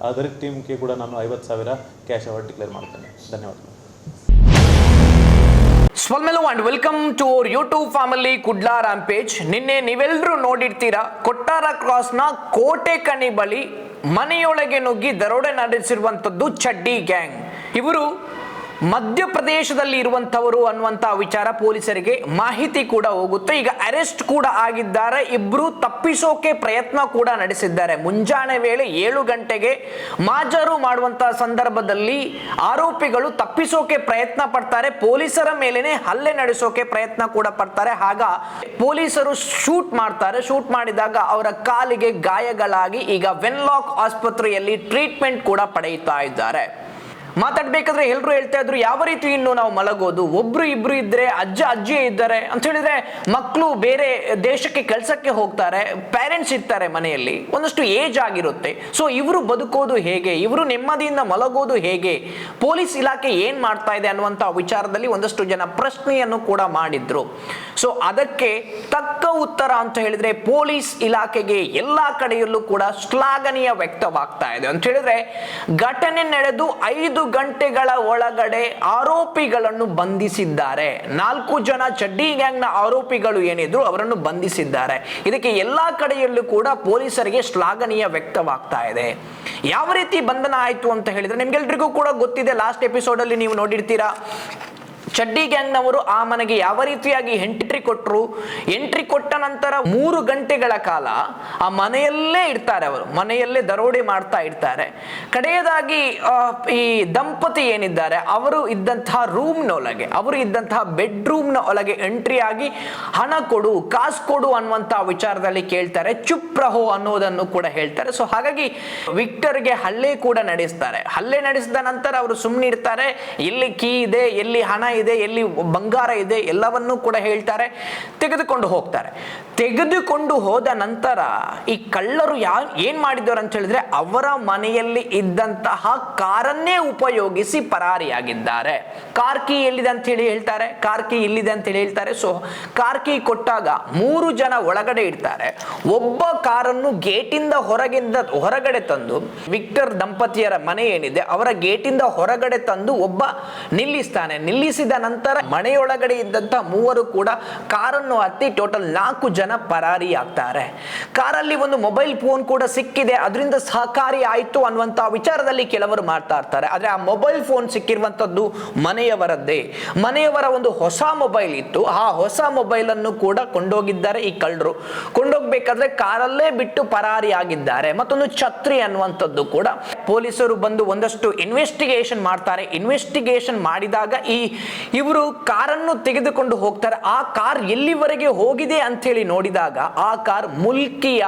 ಅದರ ಟೀಮ್ಗೆ ಕೂಡ ನಾನು 50,000 ಕ್ಯಾಶ್ ಅವಾರ್ಡ್ ಡಿಕ್ಲೇರ್ ಮಾಡ್ತೇನೆ. ಧನ್ಯವಾದಗಳು. ಸ್ವಾಲ್ಮೆಲೋ and welcome to our YouTube family Kudla rampage. ನಿನ್ನೆ ನೀವೆಲ್ಲರೂ ನೋಡಿರ್ತೀರಾ, ಕೊಟ್ಟಾರ ಕ್ರಾಸ್ನ ಕೋಟೆ ಕಣಿ ಬಳಿ ಮನೆಯೊಳಗೆ ನುಗ್ಗಿ ದರೋಡೆ ನಡೆಸಿರುವಂಥದ್ದು ಚಡ್ಡಿ ಗ್ಯಾಂಗ್. ಇವರು ಮಧ್ಯಪ್ರದೇಶದಲ್ಲಿ ಇರುವಂಥವರು ಅನ್ನುವಂಥ ವಿಚಾರ ಪೊಲೀಸರಿಗೆ ಮಾಹಿತಿ ಕೂಡ ಹೋಗುತ್ತೆ. ಈಗ ಅರೆಸ್ಟ್ ಕೂಡ ಆಗಿದ್ದಾರೆ. ಇಬ್ರು ತಪ್ಪಿಸೋಕೆ ಪ್ರಯತ್ನ ಕೂಡ ನಡೆಸಿದ್ದಾರೆ. ಮುಂಜಾನೆ ವೇಳೆ 7 ಗಂಟೆಗೆ ಮಾಜಾರು ಮಾಡುವಂತಹ ಸಂದರ್ಭದಲ್ಲಿ ಆರೋಪಿಗಳು ತಪ್ಪಿಸೋಕೆ ಪ್ರಯತ್ನ ಪಡ್ತಾರೆ. ಪೊಲೀಸರ ಮೇಲೇನೆ ಹಲ್ಲೆ ನಡೆಸೋಕೆ ಪ್ರಯತ್ನ ಕೂಡ ಪಡ್ತಾರೆ. ಆಗ ಪೊಲೀಸರು ಶೂಟ್ ಮಾಡ್ತಾರೆ. ಶೂಟ್ ಮಾಡಿದಾಗ ಅವರ ಕಾಲಿಗೆ ಗಾಯಗಳಾಗಿ ಈಗ ವೆನ್ಲಾಕ್ ಆಸ್ಪತ್ರೆಯಲ್ಲಿ ಟ್ರೀಟ್ಮೆಂಟ್ ಕೂಡ ಪಡೆಯುತ್ತಾ ಇದ್ದಾರೆ. ಮಾತಾಡ್ಬೇಕಾದ್ರೆ ಎಲ್ಲರೂ ಹೇಳ್ತಾ ಇದ್ರು, ಯಾವ ರೀತಿ ಇನ್ನು ನಾವು ಮಲಗೋದು, ಒಬ್ರು ಇಬ್ರು ಇದ್ರೆ ಅಜ್ಜಿ ಇದ್ದಾರೆ ಅಂತ ಹೇಳಿದ್ರೆ ಮಕ್ಕಳು ಬೇರೆ ದೇಶಕ್ಕೆ ಕೆಲಸಕ್ಕೆ ಹೋಗ್ತಾರೆ, ಪೇರೆಂಟ್ಸ್ ಇರ್ತಾರೆ ಮನೆಯಲ್ಲಿ, ಒಂದಷ್ಟು ಏಜ್ ಆಗಿರುತ್ತೆ. ಸೊ ಇವರು ಬದುಕೋದು ಹೇಗೆ, ಇವರು ನೆಮ್ಮದಿಯಿಂದ ಮಲಗೋದು ಹೇಗೆ, ಪೊಲೀಸ್ ಇಲಾಖೆ ಏನ್ ಮಾಡ್ತಾ ಇದೆ ಅನ್ನುವಂಥ ವಿಚಾರದಲ್ಲಿ ಒಂದಷ್ಟು ಜನ ಪ್ರಶ್ನೆಯನ್ನು ಕೂಡ ಮಾಡಿದ್ರು. ಸೊ ಅದಕ್ಕೆ ತಕ್ಕ ಉತ್ತರ ಅಂತ ಹೇಳಿದ್ರೆ ಪೊಲೀಸ್ ಇಲಾಖೆಗೆ ಎಲ್ಲಾ ಕಡೆಯಲ್ಲೂ ಕೂಡ ಶ್ಲಾಘನೀಯ ವ್ಯಕ್ತವಾಗ್ತಾ ಇದೆ. ಅಂತ ಹೇಳಿದ್ರೆ ಘಟನೆ ನಡೆದು 5 ಗಂಟೆಗಳ ಒಳಗಡೆ ಆರೋಪಿಗಳನ್ನು ಬಂಧಿಸಿದ್ದಾರೆ. 4 ಜನ ಚಡ್ಡಿ ಗ್ಯಾಂಗ್ನ ಆರೋಪಿಗಳು ಏನಿದ್ರು ಅವರನ್ನು ಬಂಧಿಸಿದ್ದಾರೆ. ಇದಕ್ಕೆ ಎಲ್ಲಾ ಕಡೆಯಲ್ಲೂ ಕೂಡ ಪೊಲೀಸರಿಗೆ ಶ್ಲಾಘನೀಯ ವ್ಯಕ್ತವಾಗ್ತಾ ಇದೆ. ಯಾವ ರೀತಿ ಬಂಧನ ಆಯ್ತು ಅಂತ ಹೇಳಿದ್ರೆ ನಿಮ್ಗೆಲ್ರಿಗೂ ಕೂಡ ಗೊತ್ತಿದೆ. ಲಾಸ್ಟ್ ಎಪಿಸೋಡ್ ಅಲ್ಲಿ ನೀವು ನೋಡಿರ್ತೀರಾ, ಚಡ್ಡಿ ಗ್ಯಾಂಗ್ನವರು ಆ ಮನೆಗೆ ಯಾವ ರೀತಿಯಾಗಿ ಎಂಟ್ರಿ ಕೊಟ್ಟರು. ಎಂಟ್ರಿ ಕೊಟ್ಟ ನಂತರ 3 ಗಂಟೆಗಳ ಕಾಲ ಆ ಮನೆಯಲ್ಲೇ ಇರ್ತಾರೆ. ಅವರು ಮನೆಯಲ್ಲೇ ದರೋಡೆ ಮಾಡ್ತಾ ಇರ್ತಾರೆ. ಕಡೆಯದಾಗಿ ಈ ದಂಪತಿ ಏನಿದ್ದಾರೆ ಅವರು ಇದ್ದಂತಹ ರೂಮ್ನೊಳಗೆ, ಅವರು ಇದ್ದಂತಹ ಬೆಡ್ರೂಮ್ನ ಒಳಗೆ ಎಂಟ್ರಿ ಆಗಿ ಹಣ ಕೊಡು, ಕಾಸು ಕೊಡು ಅನ್ನುವಂತಹ ವಿಚಾರದಲ್ಲಿ ಕೇಳ್ತಾರೆ. ಚುಪ್ ರಹೋ ಅನ್ನೋದನ್ನು ಕೂಡ ಹೇಳ್ತಾರೆ. ಸೊ ಹಾಗಾಗಿ ವಿಕ್ಟರ್ಗೆ ಹಲ್ಲೆ ಕೂಡ ನಡೆಸ್ತಾರೆ. ಹಲ್ಲೆ ನಡೆಸಿದ ನಂತರ ಅವರು ಸುಮ್ಮನೆ ಇರ್ತಾರೆ. ಎಲ್ಲಿ ಕೀ ಇದೆ, ಎಲ್ಲಿ ಹಣ ಇದೆ, ಎಲ್ಲಿ ಬಂಗಾರ ಇದೆ ಎಲ್ಲವನ್ನೂ ಕೂಡ ಹೇಳ್ತಾರೆ. ತೆಗೆದುಕೊಂಡು ಹೋಗ್ತಾರೆ. ತೆಗೆದುಕೊಂಡು ಹೋದ ನಂತರ ಈ ಕಳ್ಳರು ಏನ್ ಮಾಡಿದವರು ಅಂತ ಹೇಳಿದ್ರೆ ಅವರ ಮನೆಯಲ್ಲಿ ಇದ್ದಂತಹ ಕಾರನ್ನೇ ಉಪಯೋಗಿಸಿ ಪರಾರಿಯಾಗಿದ್ದಾರೆ. ಕಾರ್ ಕೀ ಎಲ್ಲಿದೆ ಅಂತ ಹೇಳಿ ಹೇಳ್ತಾರೆ, ಕಾರ್ ಕೀ ಇಲ್ಲಿದೆ ಅಂತ ಹೇಳಿ ಹೇಳ್ತಾರೆ. ಸೊ ಕಾರ್ ಕೀ ಕೊಟ್ಟಾಗ 3 ಜನ ಒಳಗಡೆ ಇರ್ತಾರೆ. ಒಬ್ಬ ಕಾರನ್ನು ಗೇಟಿಂದ ಹೊರಗಡೆ ತಂದು, ವಿಕ್ಟರ್ ದಂಪತಿಯರ ಮನೆ ಏನಿದೆ ಅವರ ಗೇಟಿಂದ ಹೊರಗಡೆ ತಂದು ಒಬ್ಬ ನಿಲ್ಲಿಸ್ತಾನೆ. ನಿಲ್ಲಿಸಿದ ನಂತರ ಮನೆಯೊಳಗಡೆ ಇದ್ದಂತ 3 ಕೂಡ ಕಾರನ್ನು ಹತ್ತಿ ಟೋಟಲ್ 4 ಜನ ಪರಾರಿ ಆಗ್ತಾರೆ. ಕಾರಲ್ಲಿ ಒಂದು ಮೊಬೈಲ್ ಫೋನ್ ಕೂಡ ಸಿಕ್ಕಿದೆ, ಅದರಿಂದ ಸಹಕಾರಿ ಆಯ್ತು ಅನ್ನುವಂತ ವಿಚಾರದಲ್ಲಿ ಕೆಲವರು ಮಾಡ್ತಾ ಇರ್ತಾರೆ. ಆದ್ರೆ ಆ ಮೊಬೈಲ್ ಫೋನ್ ಸಿಕ್ಕಿರುವಂತದ್ದು ಮನೆಯವರದ್ದೇ. ಮನೆಯವರ ಒಂದು ಹೊಸ ಮೊಬೈಲ್ ಇತ್ತು. ಆ ಹೊಸ ಮೊಬೈಲ್ ಅನ್ನು ಕೂಡ ಕೊಂಡೋಗಿದ್ದಾರೆ ಈ ಕಳ್ಳರು. ಕೊಂಡೋಗ್ಬೇಕಾದ್ರೆ ಕಾರಲ್ಲೇ ಬಿಟ್ಟು ಪರಾರಿ ಆಗಿದ್ದಾರೆ. ಮತ್ತೊಂದು ಛತ್ರಿ ಅನ್ನುವಂಥದ್ದು ಕೂಡ ಪೊಲೀಸರು ಬಂದು ಒಂದಷ್ಟು ಇನ್ವೆಸ್ಟಿಗೇಷನ್ ಮಾಡ್ತಾರೆ. ಇನ್ವೆಸ್ಟಿಗೇಷನ್ ಮಾಡಿದಾಗ ಇವರು ಕಾರನ್ನು ತೆಗೆದುಕೊಂಡು ಹೋಗ್ತಾರೆ. ಆ ಕಾರ್ ಎಲ್ಲಿವರೆಗೆ ಹೋಗಿದೆ ಅಂತ ಹೇಳಿ ನೋಡಿದಾಗ ಆ ಕಾರ್ ಮುಲ್ಕಿಯ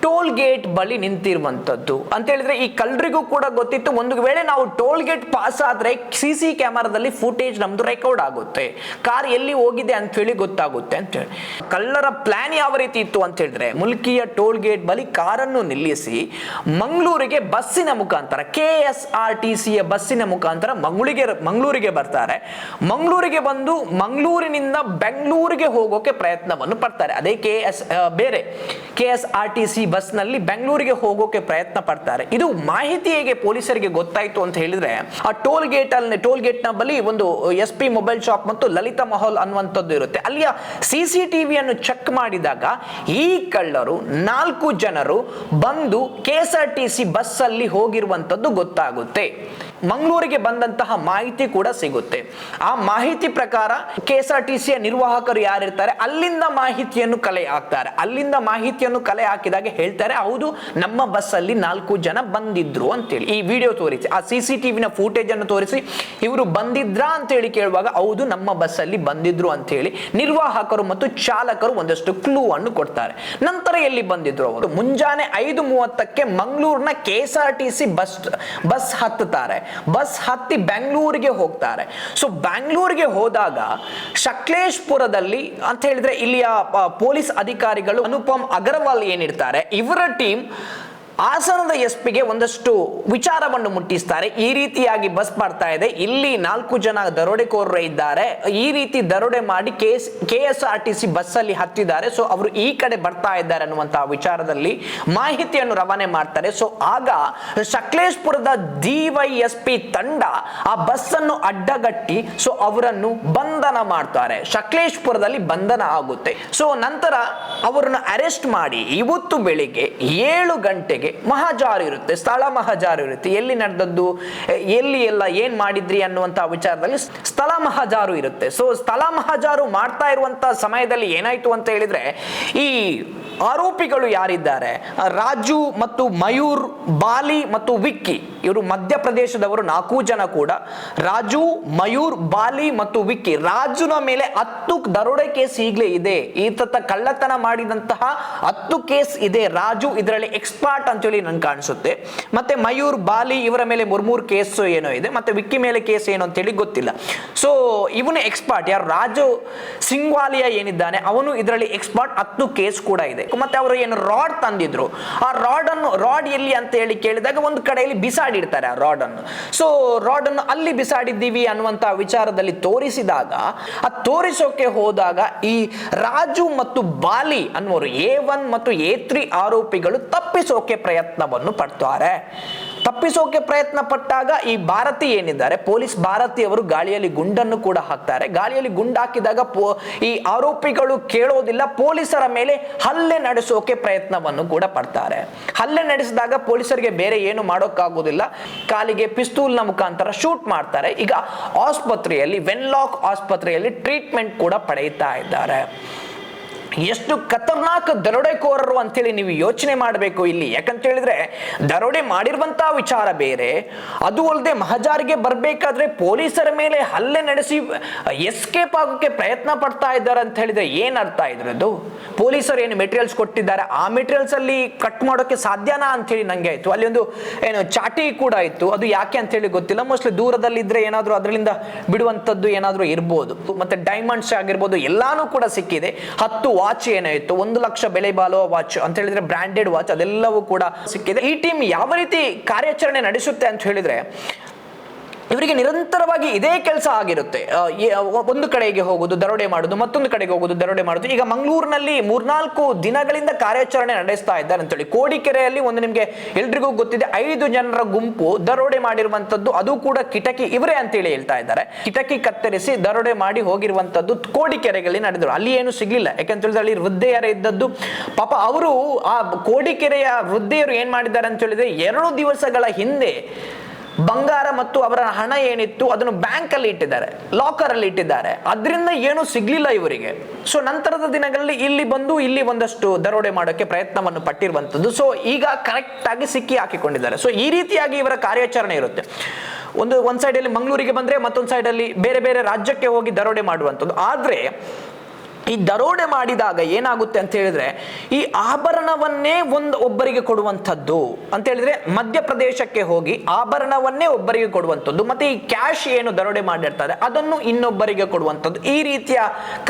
ಟೋಲ್ ಗೇಟ್ ಬಳಿ ನಿಂತಿರುವಂತದ್ದು ಅಂತ ಹೇಳಿದ್ರೆ ಈ ಕಳ್ಳರಿಗೂ ಕೂಡ ಗೊತ್ತಿತ್ತು, ಒಂದು ವೇಳೆ ನಾವು ಟೋಲ್ ಗೇಟ್ ಪಾಸ್ ಆದ್ರೆ CC ಕ್ಯಾಮರಾದಲ್ಲಿ ಫುಟೇಜ್ ನಮ್ದು ರೆಕಾರ್ಡ್ ಆಗುತ್ತೆ, ಕಾರ್ ಎಲ್ಲಿ ಹೋಗಿದೆ ಅಂತ ಹೇಳಿ ಗೊತ್ತಾಗುತ್ತೆ ಅಂತ ಹೇಳಿ. ಕಳ್ಳರ ಪ್ಲಾನ್ ಯಾವ ರೀತಿ ಇತ್ತು ಅಂತ ಹೇಳಿದ್ರೆ ಮುಲ್ಕಿಯ ಟೋಲ್ ಗೇಟ್ ಬಳಿ ಕಾರನ್ನು ನಿಲ್ಲಿಸಿ ಮಂಗಳೂರಿಗೆ ಬಸ್ಸಿನ ಮುಖಾಂತರ, KSRTCಯ ಬಸ್ಸಿನ ಮುಖಾಂತರ ಮಂಗಳೂರಿಗೆ ಬರ್ತಾರೆ. ಮಂಗಳೂರಿಗೆ ಬಂದು ಮಂಗಳೂರಿನಿಂದ ಬೆಂಗಳೂರಿಗೆ ಹೋಗೋಕೆ ಪ್ರಯತ್ನವನ್ನು ಪಡ್ತಾರೆ. ಅದೇ KSRTC ಬಸ್ ನಲ್ಲಿ ಬೆಂಗಳೂರಿಗೆ ಹೋಗೋಕೆ ಪ್ರಯತ್ನ ಪಡ್ತಾರೆ. ಇದು ಮಾಹಿತಿ ಹೇಗೆ ಪೊಲೀಸರಿಗೆ ಗೊತ್ತಾಯ್ತು ಅಂತ ಹೇಳಿದ್ರೆ ಆ ಟೋಲ್ ಗೇಟ್ ನ ಬಳಿ ಒಂದು SP ಮೊಬೈಲ್ ಶಾಪ್ ಮತ್ತು ಲಲಿತಾ ಮಹಲ್ ಅನ್ನುವಂಥದ್ದು ಇರುತ್ತೆ. ಅಲ್ಲಿಯ CCTV ಅನ್ನು ಚೆಕ್ ಮಾಡಿದಾಗ ಈ ಕಳ್ಳರು 4 ಜನರು ಬಂದು KSRTC ಬಸ್ ಅಲ್ಲಿ ಹೋಗಿರುವಂತದ್ದು ಗೊತ್ತಾಗುತ್ತೆ. ಮಂಗಳೂರಿಗೆ ಬಂದಂತಹ ಮಾಹಿತಿ ಕೂಡ ಸಿಗುತ್ತೆ. ಆ ಮಾಹಿತಿ ಪ್ರಕಾರ KSRTCಯ ನಿರ್ವಾಹಕರು ಯಾರಿರ್ತಾರೆ ಅಲ್ಲಿಂದ ಮಾಹಿತಿಯನ್ನು ಕಲೆ ಹಾಕ್ತಾರೆ. ಅಲ್ಲಿಂದ ಮಾಹಿತಿಯನ್ನು ಕಲೆ ಹಾಕಿದಾಗ ಹೇಳ್ತಾರೆ, ಹೌದು ನಮ್ಮ ಬಸ್ ಅಲ್ಲಿ 4 ಜನ ಬಂದಿದ್ರು ಅಂತೇಳಿ. ಈ ವಿಡಿಯೋ ತೋರಿಸಿ, ಆ CCTV ನ ಫುಟೇಜ್ ಅನ್ನು ತೋರಿಸಿ ಇವರು ಬಂದಿದ್ರಾ ಅಂತ ಹೇಳಿ ಕೇಳುವಾಗ ಹೌದು ನಮ್ಮ ಬಸ್ ಅಲ್ಲಿ ಬಂದಿದ್ರು ಅಂತ ಹೇಳಿ ನಿರ್ವಾಹಕರು ಮತ್ತು ಚಾಲಕರು ಒಂದಷ್ಟು ಕ್ಲೂ ಅನ್ನು ಕೊಡ್ತಾರೆ. ನಂತರ ಎಲ್ಲಿ ಬಂದಿದ್ರು ಅವರು? ಮುಂಜಾನೆ 5:30ಕ್ಕೆ ಮಂಗಳೂರಿನ KSRTC ಬಸ್ ಹತ್ತುತ್ತಾರೆ. ಬಸ್ ಹತ್ತಿ ಬೆಂಗಳೂರಿಗೆ ಹೋಗ್ತಾರೆ. ಸೊ ಬೆಂಗಳೂರಿಗೆ ಹೋದಾಗ ಸಕಲೇಶಪುರದಲ್ಲಿ ಅಂತ ಹೇಳಿದ್ರೆ ಇಲ್ಲಿಯ ಪೊಲೀಸ್ ಅಧಿಕಾರಿಗಳು ಅನುಪಮ್ ಅಗರ್ವಾಲ್ ಏನಿರ್ತಾರೆ ಇವರ ಟೀಮ್ ಹಾಸನದ ಎಸ್ಪಿಗೆ ಒಂದಷ್ಟು ವಿಚಾರವನ್ನು ಮುಟ್ಟಿಸ್ತಾರೆ. ಈ ರೀತಿಯಾಗಿ ಬಸ್ ಬರ್ತಾ ಇದೆ, ಇಲ್ಲಿ 4 ಜನ ದರೋಡೆಕೋರರು ಇದ್ದಾರೆ, ಈ ರೀತಿ ದರೋಡೆ ಮಾಡಿ KSRTC ಬಸ್ ಅಲ್ಲಿ ಹತ್ತಿದ್ದಾರೆ, ಸೊ ಅವರು ಈ ಕಡೆ ಬರ್ತಾ ಇದ್ದಾರೆ ಅನ್ನುವಂತಹ ವಿಚಾರದಲ್ಲಿ ಮಾಹಿತಿಯನ್ನು ರವಾನೆ ಮಾಡ್ತಾರೆ. ಸೊ ಆಗ ಸಕಲೇಶಪುರದ DYSP ತಂಡ ಆ ಬಸ್ ಅನ್ನು ಅಡ್ಡಗಟ್ಟಿ ಸೊ ಅವರನ್ನು ಬಂಧನ ಮಾಡ್ತಾರೆ. ಸಕಲೇಶಪುರದಲ್ಲಿ ಬಂಧನ ಆಗುತ್ತೆ. ಸೊ ನಂತರ ಅವರನ್ನು ಅರೆಸ್ಟ್ ಮಾಡಿ ಇವತ್ತು ಬೆಳಿಗ್ಗೆ 7 ಗಂಟೆಗೆ ಮಹಾಜಾರು ಇರುತ್ತೆ, ಸ್ಥಳ ಮಹಾಜಾರು ಇರುತ್ತೆ. ಎಲ್ಲಿ ನಡೆದದ್ದು, ಎಲ್ಲಿ ಎಲ್ಲ ಏನ್ ಮಾಡಿದ್ರಿ ಅನ್ನುವಂತಹ ವಿಚಾರದಲ್ಲಿ ಸ್ಥಳ ಮಹಾಜಾರು ಇರುತ್ತೆ. ಸೊ ಸ್ಥಳ ಮಹಾಜಾರು ಮಾಡ್ತಾ ಇರುವಂತಹ ಸಮಯದಲ್ಲಿ ಏನಾಯ್ತು ಅಂತ ಹೇಳಿದ್ರೆ, ಈ ಆರೋಪಿಗಳು ಯಾರಿದ್ದಾರೆ, ರಾಜು ಮತ್ತು ಮಯೂರ್, ಬಾಲಿ ಮತ್ತು ವಿಕ್ಕಿ, ಇವರು ಮಧ್ಯಪ್ರದೇಶದವರು 4 ಜನ ಕೂಡ. ರಾಜು, ಮಯೂರ್, ಬಾಲಿ ಮತ್ತು ವಿಕ್ಕಿ. ರಾಜುನ ಮೇಲೆ 10 ದರೋಡೆ ಕೇಸ್ ಈಗಲೇ ಇದೆ. ಈತ ಕಳ್ಳತನ ಮಾಡಿದಂತಹ 10 ಕೇಸ್ ಇದೆ. ರಾಜು ಇದರಲ್ಲಿ ಎಕ್ಸ್ಪರ್ಟ್ ಅಂತೇಳಿ ನನ್ಗೆ ಕಾಣಿಸುತ್ತೆ. ಮತ್ತೆ ಮಯೂರ್, ಬಾಲಿ ಇವರ ಮೇಲೆ 3 ಕೇಸ್ ಏನೋ ಇದೆ, ಮತ್ತೆ ವಿಕ್ಕಿ ಮೇಲೆ ಕೇಸ್ ಏನು ಅಂತೇಳಿ ಗೊತ್ತಿಲ್ಲ. ಸೊ ಇವನು ಎಕ್ಸ್ಪರ್ಟ್ ಯಾರು, ರಾಜು ಸಿಂಗ್ವಾಲಿಯಾ ಏನಿದ್ದಾನೆ ಅವನು ಇದರಲ್ಲಿ ಎಕ್ಸ್ಪರ್ಟ್. 10 ಕೇಸ್ ಕೂಡ ಇದೆ. ಮತ್ತೆ ಅವರು ಏನು ರಾಡ್ ತಂದಿದ್ರು, ಆ ರಾಡ್ ಎಲ್ಲಿ ಅಂತ ಹೇಳಿ ಕೇಳಿದಾಗ ಒಂದು ಕಡೆಯಲ್ಲಿ ಬಿಸಾಡಿರ್ತಾರೆ ಆ ರಾಡ್ ಅನ್ನು. ಸೊ ರಾಡ್ ಅನ್ನು ಅಲ್ಲಿ ಬಿಸಾಡಿದ್ದೀವಿ ಅನ್ನುವಂತಹ ವಿಚಾರದಲ್ಲಿ ತೋರಿಸಿದಾಗ, ಆ ತೋರಿಸೋಕೆ ಹೋದಾಗ ಈ ರಾಜು ಮತ್ತು ಬಾಲಿ ಅನ್ನುವರು A1 ಮತ್ತು A3 ಆರೋಪಿಗಳು ತಪ್ಪಿಸೋಕೆ ಪ್ರಯತ್ನವನ್ನು ಪಡ್ತಾರೆ. ತಪ್ಪಿಸೋಕೆ ಪ್ರಯತ್ನ ಪಟ್ಟಾಗ ಈ ಭಾರತಿ ಏನಿದ್ದಾರೆ, ಪೊಲೀಸ್ ಭಾರತಿ ಅವರು ಗಾಳಿಯಲ್ಲಿ ಗುಂಡನ್ನು ಕೂಡ ಹಾಕ್ತಾರೆ. ಗಾಳಿಯಲ್ಲಿ ಗುಂಡು ಹಾಕಿದಾಗ ಈ ಆರೋಪಿಗಳು ಕೇಳೋದಿಲ್ಲ, ಪೊಲೀಸರ ಮೇಲೆ ಹಲ್ಲೆ ನಡೆಸೋಕೆ ಪ್ರಯತ್ನವನ್ನು ಕೂಡ ಪಡ್ತಾರೆ. ಹಲ್ಲೆ ನಡೆಸಿದಾಗ ಪೊಲೀಸರಿಗೆ ಬೇರೆ ಏನು ಮಾಡೋಕ್ಕಾಗೋದಿಲ್ಲ, ಕಾಲಿಗೆ ಪಿಸ್ತೂಲ್ನ ಮುಖಾಂತರ ಶೂಟ್ ಮಾಡ್ತಾರೆ. ಈಗ ಆಸ್ಪತ್ರೆಯಲ್ಲಿ, ವೆನ್ಲಾಕ್ ಆಸ್ಪತ್ರೆಯಲ್ಲಿ ಟ್ರೀಟ್ಮೆಂಟ್ ಕೂಡ ಪಡೆಯುತ್ತಾ ಇದ್ದಾರೆ. ಎಷ್ಟು ಖತರ್ನಾಕ್ ದರೋಡೆಕೋರರು ಅಂತೇಳಿ ನೀವು ಯೋಚನೆ ಮಾಡಬೇಕು ಇಲ್ಲಿ. ಯಾಕಂತ ಹೇಳಿದ್ರೆ ದರೋಡೆ ಮಾಡಿರುವಂತಹ ವಿಚಾರ ಬೇರೆ, ಅದು ಅಲ್ಲದೆ ಮಹಜಾರಿಗೆ ಬರಬೇಕಾದ್ರೆ ಪೊಲೀಸರ ಮೇಲೆ ಹಲ್ಲೆ ನಡೆಸಿ ಎಸ್ಕೇಪ್ ಆಗೋಕೆ ಪ್ರಯತ್ನ ಪಡ್ತಾ ಇದ್ದಾರೆ ಅಂತ ಹೇಳಿದ್ರೆ ಏನ್ ಅರ್ಥ ಇದ್ರದ್ದು? ಪೊಲೀಸರು ಏನು ಮೆಟೀರಿಯಲ್ಸ್ ಕೊಟ್ಟಿದ್ದಾರೆ, ಆ ಮೆಟೀರಿಯಲ್ಸ್ ಅಲ್ಲಿ ಕಟ್ ಮಾಡೋಕೆ ಸಾಧ್ಯನಾ ಅಂತ ಹೇಳಿ ನಂಗೆ ಆಯ್ತು. ಅಲ್ಲಿ ಒಂದು ಏನು ಚಾಟಿ ಕೂಡ ಇತ್ತು, ಅದು ಯಾಕೆ ಅಂತ ಹೇಳಿ ಗೊತ್ತಿಲ್ಲ. ಮೋಸ್ಟ್ಲಿ ದೂರದಲ್ಲಿ ಇದ್ರೆ ಏನಾದ್ರೂ ಅದರಿಂದ ಬಿಡುವಂತದ್ದು ಏನಾದ್ರೂ ಇರ್ಬೋದು. ಮತ್ತೆ ಡೈಮಂಡ್ಸ್ ಆಗಿರ್ಬೋದು, ಎಲ್ಲಾನು ಕೂಡ ಸಿಕ್ಕಿದೆ. 10 ವಾಚ್ ಏನಾಯ್ತು, 1 ಲಕ್ಷ ಬೆಲೆ ಬಾಳುವ ವಾಚ್ ಅಂತ ಹೇಳಿದ್ರೆ ಬ್ರಾಂಡೆಡ್ ವಾಚ್, ಅದೆಲ್ಲವೂ ಕೂಡ ಸಿಕ್ಕಿದೆ. ಈ ಟೀಮ್ ಯಾವ ರೀತಿ ಕಾರ್ಯಾಚರಣೆ ನಡೆಸುತ್ತೆ ಅಂತ ಹೇಳಿದ್ರೆ, ಇವರಿಗೆ ನಿರಂತರವಾಗಿ ಇದೇ ಕೆಲಸ ಆಗಿರುತ್ತೆ. ಒಂದು ಕಡೆಗೆ ಹೋಗುದು, ದರೋಡೆ ಮಾಡುದು, ಮತ್ತೊಂದು ಕಡೆಗೆ ಹೋಗುದು, ದರೋಡೆ ಮಾಡುದು. ಈಗ ಮಂಗಳೂರಿನಲ್ಲಿ 3-4 ದಿನಗಳಿಂದ ಕಾರ್ಯಾಚರಣೆ ನಡೆಸ್ತಾ ಇದ್ದಾರೆ ಅಂತೇಳಿ. ಕೋಡಿಕೆರೆಯಲ್ಲಿ ಒಂದು ನಿಮ್ಗೆ ಎಲ್ರಿಗೂ ಗೊತ್ತಿದೆ, 5 ಜನರ ಗುಂಪು ದರೋಡೆ ಮಾಡಿರುವಂತದ್ದು, ಅದು ಕೂಡ ಕಿಟಕಿ ಇವರೇ ಅಂತೇಳಿ ಹೇಳ್ತಾ ಇದ್ದಾರೆ. ಕಿಟಕಿ ಕತ್ತರಿಸಿ ದರೋಡೆ ಮಾಡಿ ಹೋಗಿರುವಂತದ್ದು ಕೋಡಿಕೆರೆಗಳಲ್ಲಿ ನಡೆದರು. ಅಲ್ಲಿ ಏನು ಸಿಗ್ಲಿಲ್ಲ, ಯಾಕಂತ ಹೇಳಿದ್ರೆ ಅಲ್ಲಿ ವೃದ್ಧೆಯರೇ ಇದ್ದದ್ದು. ಪಾಪ ಅವರು ಆ ಕೋಡಿಕೆರೆಯ ವೃದ್ಧೆಯರು ಏನ್ ಮಾಡಿದ್ದಾರೆ ಅಂತ ಹೇಳಿದ್ರೆ, 2 ದಿವಸಗಳ ಹಿಂದೆ ಬಂಗಾರ ಮತ್ತು ಅವರ ಹಣ ಏನಿತ್ತು ಅದನ್ನು ಬ್ಯಾಂಕ್ ಅಲ್ಲಿ ಇಟ್ಟಿದ್ದಾರೆ, ಲಾಕರ್ ಅಲ್ಲಿ ಇಟ್ಟಿದ್ದಾರೆ. ಅದರಿಂದ ಏನು ಸಿಗ್ಲಿಲ್ಲ ಇವರಿಗೆ. ಸೊ ನಂತರದ ದಿನಗಳಲ್ಲಿ ಇಲ್ಲಿ ಬಂದು ಇಲ್ಲಿ ಒಂದಷ್ಟು ದರೋಡೆ ಮಾಡೋಕೆ ಪ್ರಯತ್ನವನ್ನು ಪಟ್ಟಿರುವಂತದ್ದು. ಸೊ ಈಗ ಕರೆಕ್ಟ್ ಆಗಿ ಸಿಕ್ಕಿ ಹಾಕಿಕೊಂಡಿದ್ದಾರೆ. ಸೊ ಈ ರೀತಿಯಾಗಿ ಇವರ ಕಾರ್ಯಾಚರಣೆ ಇರುತ್ತೆ. ಒಂದ್ ಸೈಡ್ ಅಲ್ಲಿ ಮಂಗಳೂರಿಗೆ ಬಂದ್ರೆ ಮತ್ತೊಂದು ಸೈಡ್ ಅಲ್ಲಿ ಬೇರೆ ಬೇರೆ ರಾಜ್ಯಕ್ಕೆ ಹೋಗಿ ದರೋಡೆ ಮಾಡುವಂಥದ್ದು. ಆದ್ರೆ ಈ ದರೋಡೆ ಮಾಡಿದಾಗ ಏನಾಗುತ್ತೆ ಅಂತ ಹೇಳಿದ್ರೆ, ಈ ಆಭರಣವನ್ನೇ ಒಬ್ಬರಿಗೆ ಕೊಡುವಂಥದ್ದು ಅಂತ ಹೇಳಿದ್ರೆ, ಮಧ್ಯಪ್ರದೇಶಕ್ಕೆ ಹೋಗಿ ಆಭರಣವನ್ನೇ ಒಬ್ಬರಿಗೆ ಕೊಡುವಂಥದ್ದು, ಮತ್ತೆ ಈ ಕ್ಯಾಶ್ ಏನು ದರೋಡೆ ಮಾಡಿರ್ತಾರೆ ಅದನ್ನು ಇನ್ನೊಬ್ಬರಿಗೆ ಕೊಡುವಂಥದ್ದು, ಈ ರೀತಿಯ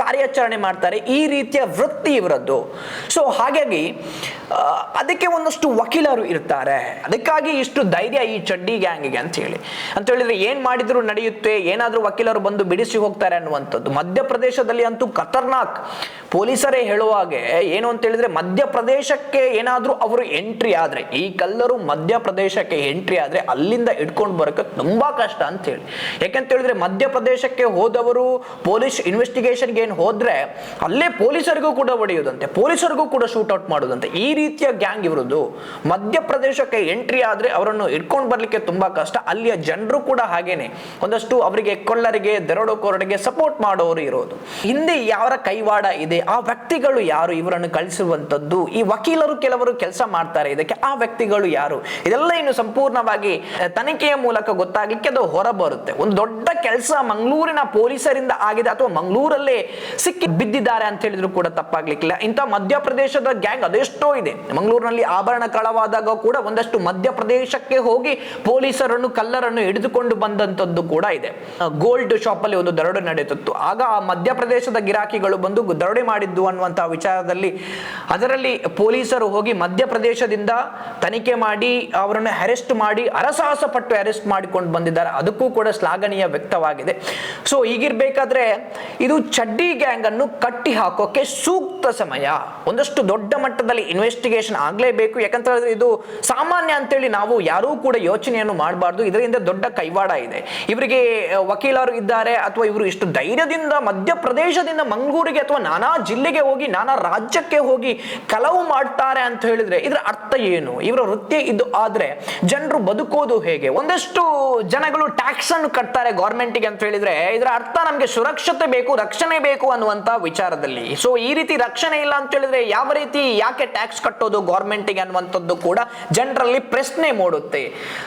ಕಾರ್ಯಾಚರಣೆ ಮಾಡ್ತಾರೆ. ಈ ರೀತಿಯ ವೃತ್ತಿ ಇವರದ್ದು. ಸೊ ಹಾಗಾಗಿ ಅದಕ್ಕೆ ಒಂದಷ್ಟು ವಕೀಲರು ಇರ್ತಾರೆ. ಅದಕ್ಕಾಗಿ ಇಷ್ಟು ಧೈರ್ಯ ಈ ಚಡ್ಡಿ ಗ್ಯಾಂಗಿಗೆ ಅಂತ ಹೇಳಿದ್ರೆ ಏನ್ ಮಾಡಿದ್ರು ನಡೆಯುತ್ತೆ, ಏನಾದ್ರೂ ವಕೀಲರು ಬಂದು ಬಿಡಿಸಿ ಹೋಗ್ತಾರೆ ಅನ್ನುವಂಥದ್ದು. ಮಧ್ಯಪ್ರದೇಶದಲ್ಲಿ ಅಂತೂ ಖತರ್ನಾಕ್. ಪೊಲೀಸರೇ ಹೇಳುವಾಗೆ ಏನು ಅಂತ ಹೇಳಿದ್ರೆ, ಮಧ್ಯಪ್ರದೇಶಕ್ಕೆ ಏನಾದ್ರೂ ಅವರು ಎಂಟ್ರಿ ಆದ್ರೆ, ಈ ಕಳ್ಳರು ಮಧ್ಯಪ್ರದೇಶಕ್ಕೆ ಎಂಟ್ರಿ ಆದ್ರೆ ಅಲ್ಲಿಂದ ಇಟ್ಕೊಂಡು ಬರೋಕೆ ತುಂಬಾ ಕಷ್ಟ ಅಂತ ಹೇಳಿ. ಯಾಕಂತ ಹೇಳಿದ್ರೆ ಮಧ್ಯಪ್ರದೇಶಕ್ಕೆ ಹೋದವರು ಪೊಲೀಸ್ ಇನ್ವೆಸ್ಟಿಗೇಷನ್ಗೆ ಏನು ಹೋದ್ರೆ ಅಲ್ಲೇ ಪೊಲೀಸರಿಗೂ ಕೂಡ ಹೊಡೆಯುವುದಂತೆ, ಪೊಲೀಸರಿಗೂ ಕೂಡ ಶೂಟ್ ಔಟ್ ಮಾಡುದಂತೆ. ಈ ರೀತಿಯ ಗ್ಯಾಂಗ್ ಇರುವುದು. ಮಧ್ಯಪ್ರದೇಶಕ್ಕೆ ಎಂಟ್ರಿ ಆದ್ರೆ ಅವರನ್ನು ಇಟ್ಕೊಂಡು ಬರ್ಲಿಕ್ಕೆ ತುಂಬಾ ಕಷ್ಟ. ಅಲ್ಲಿಯ ಜನರು ಕೂಡ ಹಾಗೇನೆ, ಒಂದಷ್ಟು ಅವರಿಗೆ ಕೊಳ್ಳರಿಗೆ, ದರೋಡೆಕೋರರಿಗೆ ಸಪೋರ್ಟ್ ಮಾಡೋರು ಇರೋದು. ಹಿಂದೆ ಯಾರ ಕೈವಾಡ ಇದೆ, ಆ ವ್ಯಕ್ತಿಗಳು ಯಾರು ಇವರನ್ನು ಕಳಿಸುವಂತದ್ದು, ಈ ವಕೀಲರು ಕೆಲವರು ಕೆಲಸ ಮಾಡ್ತಾರೆ ಇದಕ್ಕೆ, ಆ ವ್ಯಕ್ತಿಗಳು ಯಾರು, ಇದೆಲ್ಲ ಇನ್ನು ಸಂಪೂರ್ಣವಾಗಿ ತನಿಖೆಯ ಮೂಲಕ ಗೊತ್ತಾಗ್ಲಿಕ್ಕೆ ಅದು ಹೊರ ಬರುತ್ತೆ. ಒಂದು ದೊಡ್ಡ ಕೆಲಸ ಮಂಗಳೂರಿನ ಪೊಲೀಸರಿಂದ ಆಗಿದೆ, ಅಥವಾ ಮಂಗಳೂರಲ್ಲೇ ಸಿಕ್ಕಿ ಬಿದ್ದಿದ್ದಾರೆ ಅಂತ ಹೇಳಿದ್ರು ಕೂಡ ತಪ್ಪಾಗ್ಲಿಕ್ಕಿಲ್ಲ. ಇಂಥ ಮಧ್ಯಪ್ರದೇಶದ ಗ್ಯಾಂಗ್ ಅದೆಷ್ಟೋ ಇದೆ. ಮಂಗಳೂರಿನಲ್ಲಿ ಆಭರಣ ಕಳವಾದಾಗ ಕೂಡ ಒಂದಷ್ಟು ಮಧ್ಯಪ್ರದೇಶಕ್ಕೆ ಹೋಗಿ ಪೊಲೀಸರನ್ನು, ಕಳ್ಳರನ್ನು ಹಿಡಿದುಕೊಂಡು ಬಂದಂತದ್ದು ಕೂಡ ಇದೆ. ಗೋಲ್ಡ್ ಶಾಪ್ ಅಲ್ಲಿ ಒಂದು ದರೋಡೆ ನಡೆಯುತ್ತಿತ್ತು. ಆಗ ಆ ಮಧ್ಯಪ್ರದೇಶದ ಗಿರಾಕಿಗಳು ಬಂದು ದರೋಡೆ ಮಾಡಿದ್ದು ಅನ್ನುವಂಥ ವಿಚಾರದಲ್ಲಿ ಅದರಲ್ಲಿ ಪೊಲೀಸರು ಹೋಗಿ ಮಧ್ಯಪ್ರದೇಶದಿಂದ ತನಿಖೆ ಮಾಡಿ ಅವರನ್ನು ಅರೆಸ್ಟ್ ಮಾಡಿ ಹರಸಾಹಸ ಪಟ್ಟು ಅರೆಸ್ಟ್ ಮಾಡಿಕೊಂಡು ಬಂದಿದ್ದಾರೆ. ಅದಕ್ಕೂ ಕೂಡ ಶ್ಲಾಘನೀಯ ವ್ಯಕ್ತವಾಗಿದೆ. ಸೊ ಹೀಗಿರ್ಬೇಕಾದ್ರೆ ಇದು ಚಡ್ಡಿ ಗ್ಯಾಂಗ್ ಅನ್ನು ಕಟ್ಟಿ ಹಾಕೋಕೆ ಸೂಕ್ತ ಸಮಯ. ಒಂದಷ್ಟು ದೊಡ್ಡ ಮಟ್ಟದಲ್ಲಿ ಇನ್ವೆಸ್ಟಿಗೇಷನ್ ಆಗಲೇಬೇಕು. ಯಾಕಂತಂದ್ರೆ ಇದು ಸಾಮಾನ್ಯ ಅಂತೇಳಿ ನಾವು ಯಾರೂ ಕೂಡ ಯೋಚನೆಯನ್ನು ಮಾಡಬಾರ್ದು. ಇದರಿಂದ ದೊಡ್ಡ ಕೈವಾಡ ಇದೆ. ಇವರಿಗೆ ವಕೀಲರು ಇದ್ದಾರೆ ಅಥವಾ ಇವರು ಇಷ್ಟು ಧೈರ್ಯದಿಂದ ಮಧ್ಯಪ್ರದೇಶದಿಂದ ಮಂಗಳೂರಿಗೆ ಅಥವಾ ನಾನಾ ಜಿಲ್ಲೆಗೆ ಹೋಗಿ ನಾನಾ ರಾಜ್ಯಕ್ಕೆ ಹೋಗಿ ಕಲವು ಮಾಡ್ತಾರೆ ಅಂತ ಹೇಳಿದ್ರೆ ಇದರ ಅರ್ಥ ಏನು? ಇವರ ವೃತ್ತಿ ಇದು ಆದ್ರೆ ಜನರು ಬದುಕೋದು ಹೇಗೆ? ಒಂದಷ್ಟು ಜನಗಳು ಟ್ಯಾಕ್ಸ್ ಅನ್ನು ಕಟ್ತಾರೆ ಗೌರ್ಮೆಂಟ್ಗೆ ಅಂತ ಹೇಳಿದ್ರೆ ಇದರ ಅರ್ಥ ನಮಗೆ ಸುರಕ್ಷತೆ ಬೇಕು, ರಕ್ಷಣೆ ಬೇಕು ಅನ್ನುವಂತ ವಿಚಾರದಲ್ಲಿ. ಸೊ ಈ ರೀತಿ ರಕ್ಷಣೆ ಇಲ್ಲ ಅಂತ ಹೇಳಿದ್ರೆ ಯಾವ ರೀತಿ ಯಾಕೆ ಟ್ಯಾಕ್ಸ್ ಕಟ್ಟೋದು ಗೌರ್ಮೆಂಟ್ಗೆ ಅನ್ನುವಂಥದ್ದು ಕೂಡ ಜನರಲ್ಲಿ ಪ್ರಶ್ನೆ ಮೂಡುತ್ತೆ.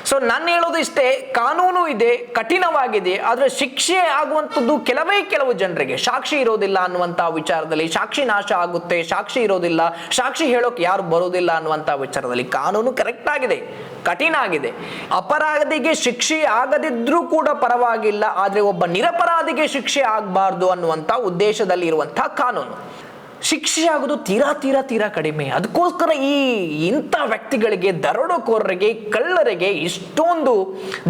ಸೊ ನಾನು ಹೇಳೋದು ಇಷ್ಟೇ, ಕಾನೂನು ಇದೆ, ಕಠಿಣವಾಗಿದೆ, ಆದ್ರೆ ಶಿಕ್ಷೆ ಆಗುವಂಥದ್ದು ಕೆಲವು ಜನರಿಗೆ ಸಾಕ್ಷಿ ಇರೋದಿಲ್ಲ ಅನ್ನುವಂತ ವಿಚಾರದಲ್ಲಿ, ಸಾಕ್ಷಿ ನಾಶ ಆಗುತ್ತೆ, ಸಾಕ್ಷಿ ಇರೋದಿಲ್ಲ, ಸಾಕ್ಷಿ ಹೇಳೋಕೆ ಯಾರು ಬರೋದಿಲ್ಲ ಅನ್ನುವಂತ ವಿಚಾರದಲ್ಲಿ ಕಾನೂನು ಕರೆಕ್ಟ್ ಆಗಿದೆ, ಕಠಿಣ ಆಗಿದೆ. ಅಪರಾಧಿಗೆ ಶಿಕ್ಷೆ ಆಗದಿದ್ರೂ ಕೂಡ ಪರವಾಗಿಲ್ಲ, ಆದ್ರೆ ಒಬ್ಬ ನಿರಪರಾಧಿಗೆ ಶಿಕ್ಷೆ ಆಗಬಾರ್ದು ಅನ್ನುವಂತ ಉದ್ದೇಶದಲ್ಲಿ ಇರುವಂತಹ ಕಾನೂನು. ಶಿಕ್ಷೆ ಆಗೋದು ತೀರಾ ಕಡಿಮೆ. ಅದಕ್ಕೋಸ್ಕರ ಇಂಥ ವ್ಯಕ್ತಿಗಳಿಗೆ, ದರೋಡೆಕೋರರಿಗೆ, ಕಳ್ಳರಿಗೆ ಇಷ್ಟೊಂದು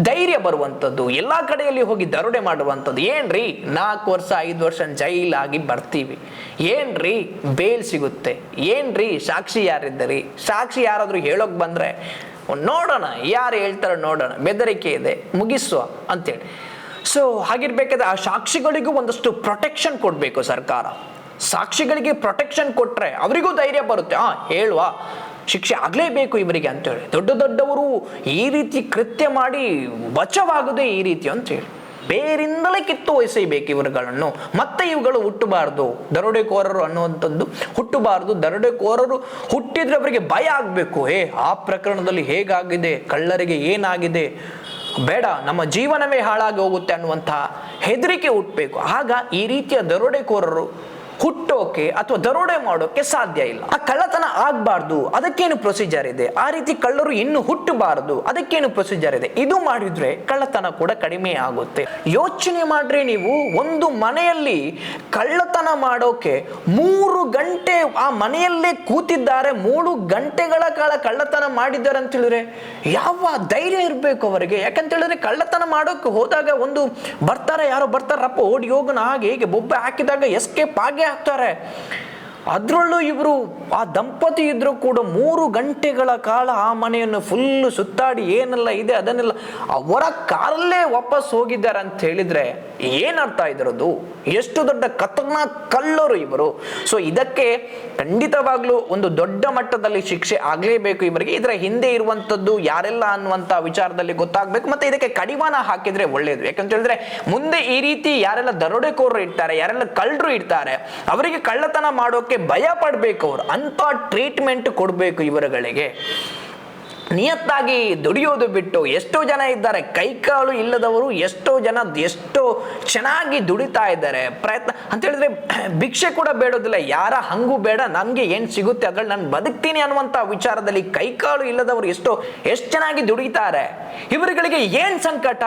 ಧೈರ್ಯ ಬರುವಂಥದ್ದು, ಎಲ್ಲ ಕಡೆಯಲ್ಲಿ ಹೋಗಿ ದರೋಡೆ ಮಾಡುವಂಥದ್ದು. ಏನ್ರಿ 4 ವರ್ಷ 5 ವರ್ಷ ಜೈಲಾಗಿ ಬರ್ತೀವಿ, ಏನ್ರಿ ಬೇಲ್ ಸಿಗುತ್ತೆ, ಏನ್ರಿ ಸಾಕ್ಷಿ ಯಾರಿದ್ದರಿ, ಸಾಕ್ಷಿ ಯಾರಾದ್ರೂ ಹೇಳೋಕ್ ಬಂದ್ರೆ ನೋಡೋಣ ಯಾರು ಹೇಳ್ತಾರೋ ನೋಡೋಣ, ಬೆದರಿಕೆ ಇದೆ ಮುಗಿಸುವ ಅಂತೇಳಿ. ಸೊ ಹಾಗಿರ್ಬೇಕಾದ್ರೆ ಆ ಸಾಕ್ಷಿಗಳಿಗೂ ಒಂದಷ್ಟು ಪ್ರೊಟೆಕ್ಷನ್ ಕೊಡಬೇಕು ಸರ್ಕಾರ. ಸಾಕ್ಷಿಗಳಿಗೆ ಪ್ರೊಟೆಕ್ಷನ್ ಕೊಟ್ರೆ ಅವರಿಗೂ ಧೈರ್ಯ ಬರುತ್ತೆ, ಹೇಳುವ ಶಿಕ್ಷೆ ಆಗಲೇಬೇಕು ಇವರಿಗೆ ಅಂತೇಳಿ. ದೊಡ್ಡವರು ಈ ರೀತಿ ಕೃತ್ಯ ಮಾಡಿ ಬಚಾವಾಗುದೇ ಈ ರೀತಿ ಅಂತೇಳಿ ಬೇರಿಂದಲೇ ಕಿತ್ತು ಒಯ್ಸಬೇಕು ಇವರುಗಳನ್ನು. ಮತ್ತೆ ಇವುಗಳು ಹುಟ್ಟಬಾರ್ದು, ದರೋಡೆಕೋರರು ಅನ್ನುವಂಥದ್ದು ಹುಟ್ಟಬಾರ್ದು. ದರೋಡೆಕೋರರು ಹುಟ್ಟಿದ್ರೆ ಅವರಿಗೆ ಭಯ ಆಗಬೇಕು, ಆ ಪ್ರಕರಣದಲ್ಲಿ ಹೇಗಾಗಿದೆ, ಕಳ್ಳರಿಗೆ ಏನಾಗಿದೆ, ಬೇಡ ನಮ್ಮ ಜೀವನವೇ ಹಾಳಾಗಿ ಹೋಗುತ್ತೆ ಅನ್ನುವಂತಹ ಹೆದರಿಕೆ ಹುಟ್ಟಬೇಕು. ಆಗ ಈ ರೀತಿಯ ದರೋಡೆಕೋರರು ಹುಟ್ಟೋಕೆ ಅಥವಾ ದರೋಡೆ ಮಾಡೋಕೆ ಸಾಧ್ಯ ಇಲ್ಲ. ಆ ಕಳ್ಳತನ ಆಗ್ಬಾರ್ದು, ಅದಕ್ಕೇನು ಪ್ರೊಸೀಜರ್ ಇದೆ. ಆ ರೀತಿ ಕಳ್ಳರು ಇನ್ನು ಹುಟ್ಟಬಾರ್ದು, ಅದಕ್ಕೇನು ಪ್ರೊಸೀಜರ್ ಇದೆ. ಇದು ಮಾಡಿದ್ರೆ ಕಳ್ಳತನ ಕೂಡ ಕಡಿಮೆ ಆಗುತ್ತೆ. ಯೋಚನೆ ಮಾಡ್ರಿ, ನೀವು ಒಂದು ಮನೆಯಲ್ಲಿ ಕಳ್ಳತನ ಮಾಡೋಕೆ 3 ಗಂಟೆ ಆ ಮನೆಯಲ್ಲೇ ಕೂತಿದ್ದಾರೆ, 3 ಗಂಟೆಗಳ ಕಾಲ ಕಳ್ಳತನ ಮಾಡಿದ್ದಾರೆ ಅಂತ ಹೇಳಿದ್ರೆ ಯಾವ ಧೈರ್ಯ ಇರಬೇಕು ಅವರಿಗೆ? ಯಾಕಂತ ಹೇಳಿದ್ರೆ ಕಳ್ಳತನ ಮಾಡೋಕೆ ಹೋದಾಗ ಒಂದು ಬರ್ತಾರೆ, ಯಾರೋ ಬರ್ತಾರಪ್ಪ ಓಡಿ ಹೋಗೋಣ ಹಾಗೆ ಹೀಗೆ ಬೊಬ್ಬೆ ಹಾಕಿದಾಗ ಎಸ್ಕೇಪ್ ಆಗೇ ಆಗ್ತಾರೆ. ಅದರಲ್ಲೂ ಇವರು ಆ ದಂಪತಿ ಇದ್ರೂ ಕೂಡ 3 ಗಂಟೆಗಳ ಕಾಲ ಆ ಮನೆಯನ್ನು ಫುಲ್ ಸುತ್ತಾಡಿ ಏನೆಲ್ಲ ಇದೆ ಅದನ್ನೆಲ್ಲ ಅವರ ಕಾರಲ್ಲೇ ವಾಪಸ್ ಹೋಗಿದ್ದಾರೆ ಅಂತ ಹೇಳಿದ್ರೆ ಏನರ್ಥ ಇದ್ರದ್ದು? ಎಷ್ಟು ದೊಡ್ಡ ಖತರ್ನಾಕ್ ಕಳ್ಳರು ಇವರು. ಸೊ ಇದಕ್ಕೆ ಖಂಡಿತವಾಗ್ಲೂ ಒಂದು ದೊಡ್ಡ ಮಟ್ಟದಲ್ಲಿ ಶಿಕ್ಷೆ ಆಗಲೇಬೇಕು ಇವರಿಗೆ. ಇದರ ಹಿಂದೆ ಇರುವಂತದ್ದು ಯಾರೆಲ್ಲ ಅನ್ನುವಂತ ವಿಚಾರದಲ್ಲಿ ಗೊತ್ತಾಗಬೇಕು. ಮತ್ತೆ ಇದಕ್ಕೆ ಕಡಿವಾಣ ಹಾಕಿದ್ರೆ ಒಳ್ಳೇದು. ಯಾಕಂತ ಹೇಳಿದ್ರೆ ಮುಂದೆ ಈ ರೀತಿ ಯಾರೆಲ್ಲ ದರೋಡೆಕೋರರು ಇರ್ತಾರೆ, ಯಾರೆಲ್ಲ ಕಳ್ಳರು ಇರ್ತಾರೆ, ಅವರಿಗೆ ಕಳ್ಳತನ ಮಾಡೋಕೆ ಭಯ ಪಡ್ಬೇಕು. ಅವರು ಅಂತ ಟ್ರೀಟ್ಮೆಂಟ್ ಕೊಡಬೇಕು ಇವರುಗಳಿಗೆ. ನಿಯತ್ತಾಗಿ ದುಡಿಯೋದು ಬಿಟ್ಟು ಎಷ್ಟೋ ಜನ ಇದ್ದಾರೆ ಕೈಕಾಲು ಇಲ್ಲದವರು, ಎಷ್ಟೋ ಜನ ಎಷ್ಟೋ ಚೆನ್ನಾಗಿ ದುಡಿತಾ ಇದ್ದಾರೆ. ಪ್ರಯತ್ನ ಅಂತ ಹೇಳಿದ್ರೆ ಭಿಕ್ಷೆ ಕೂಡ ಬೇಡೋದಿಲ್ಲ, ಯಾರ ಹಂಗೂ ಬೇಡ, ನನಗೆ ಏನು ಸಿಗುತ್ತೆ ಅದ್ರಲ್ಲಿ ನಾನು ಬದುಕ್ತೀನಿ ಅನ್ನುವಂಥ ವಿಚಾರದಲ್ಲಿ ಕೈಕಾಲು ಇಲ್ಲದವರು ಎಷ್ಟು ಚೆನ್ನಾಗಿ ದುಡಿತಾರೆ. ಇವರುಗಳಿಗೆ ಏನು ಸಂಕಟ?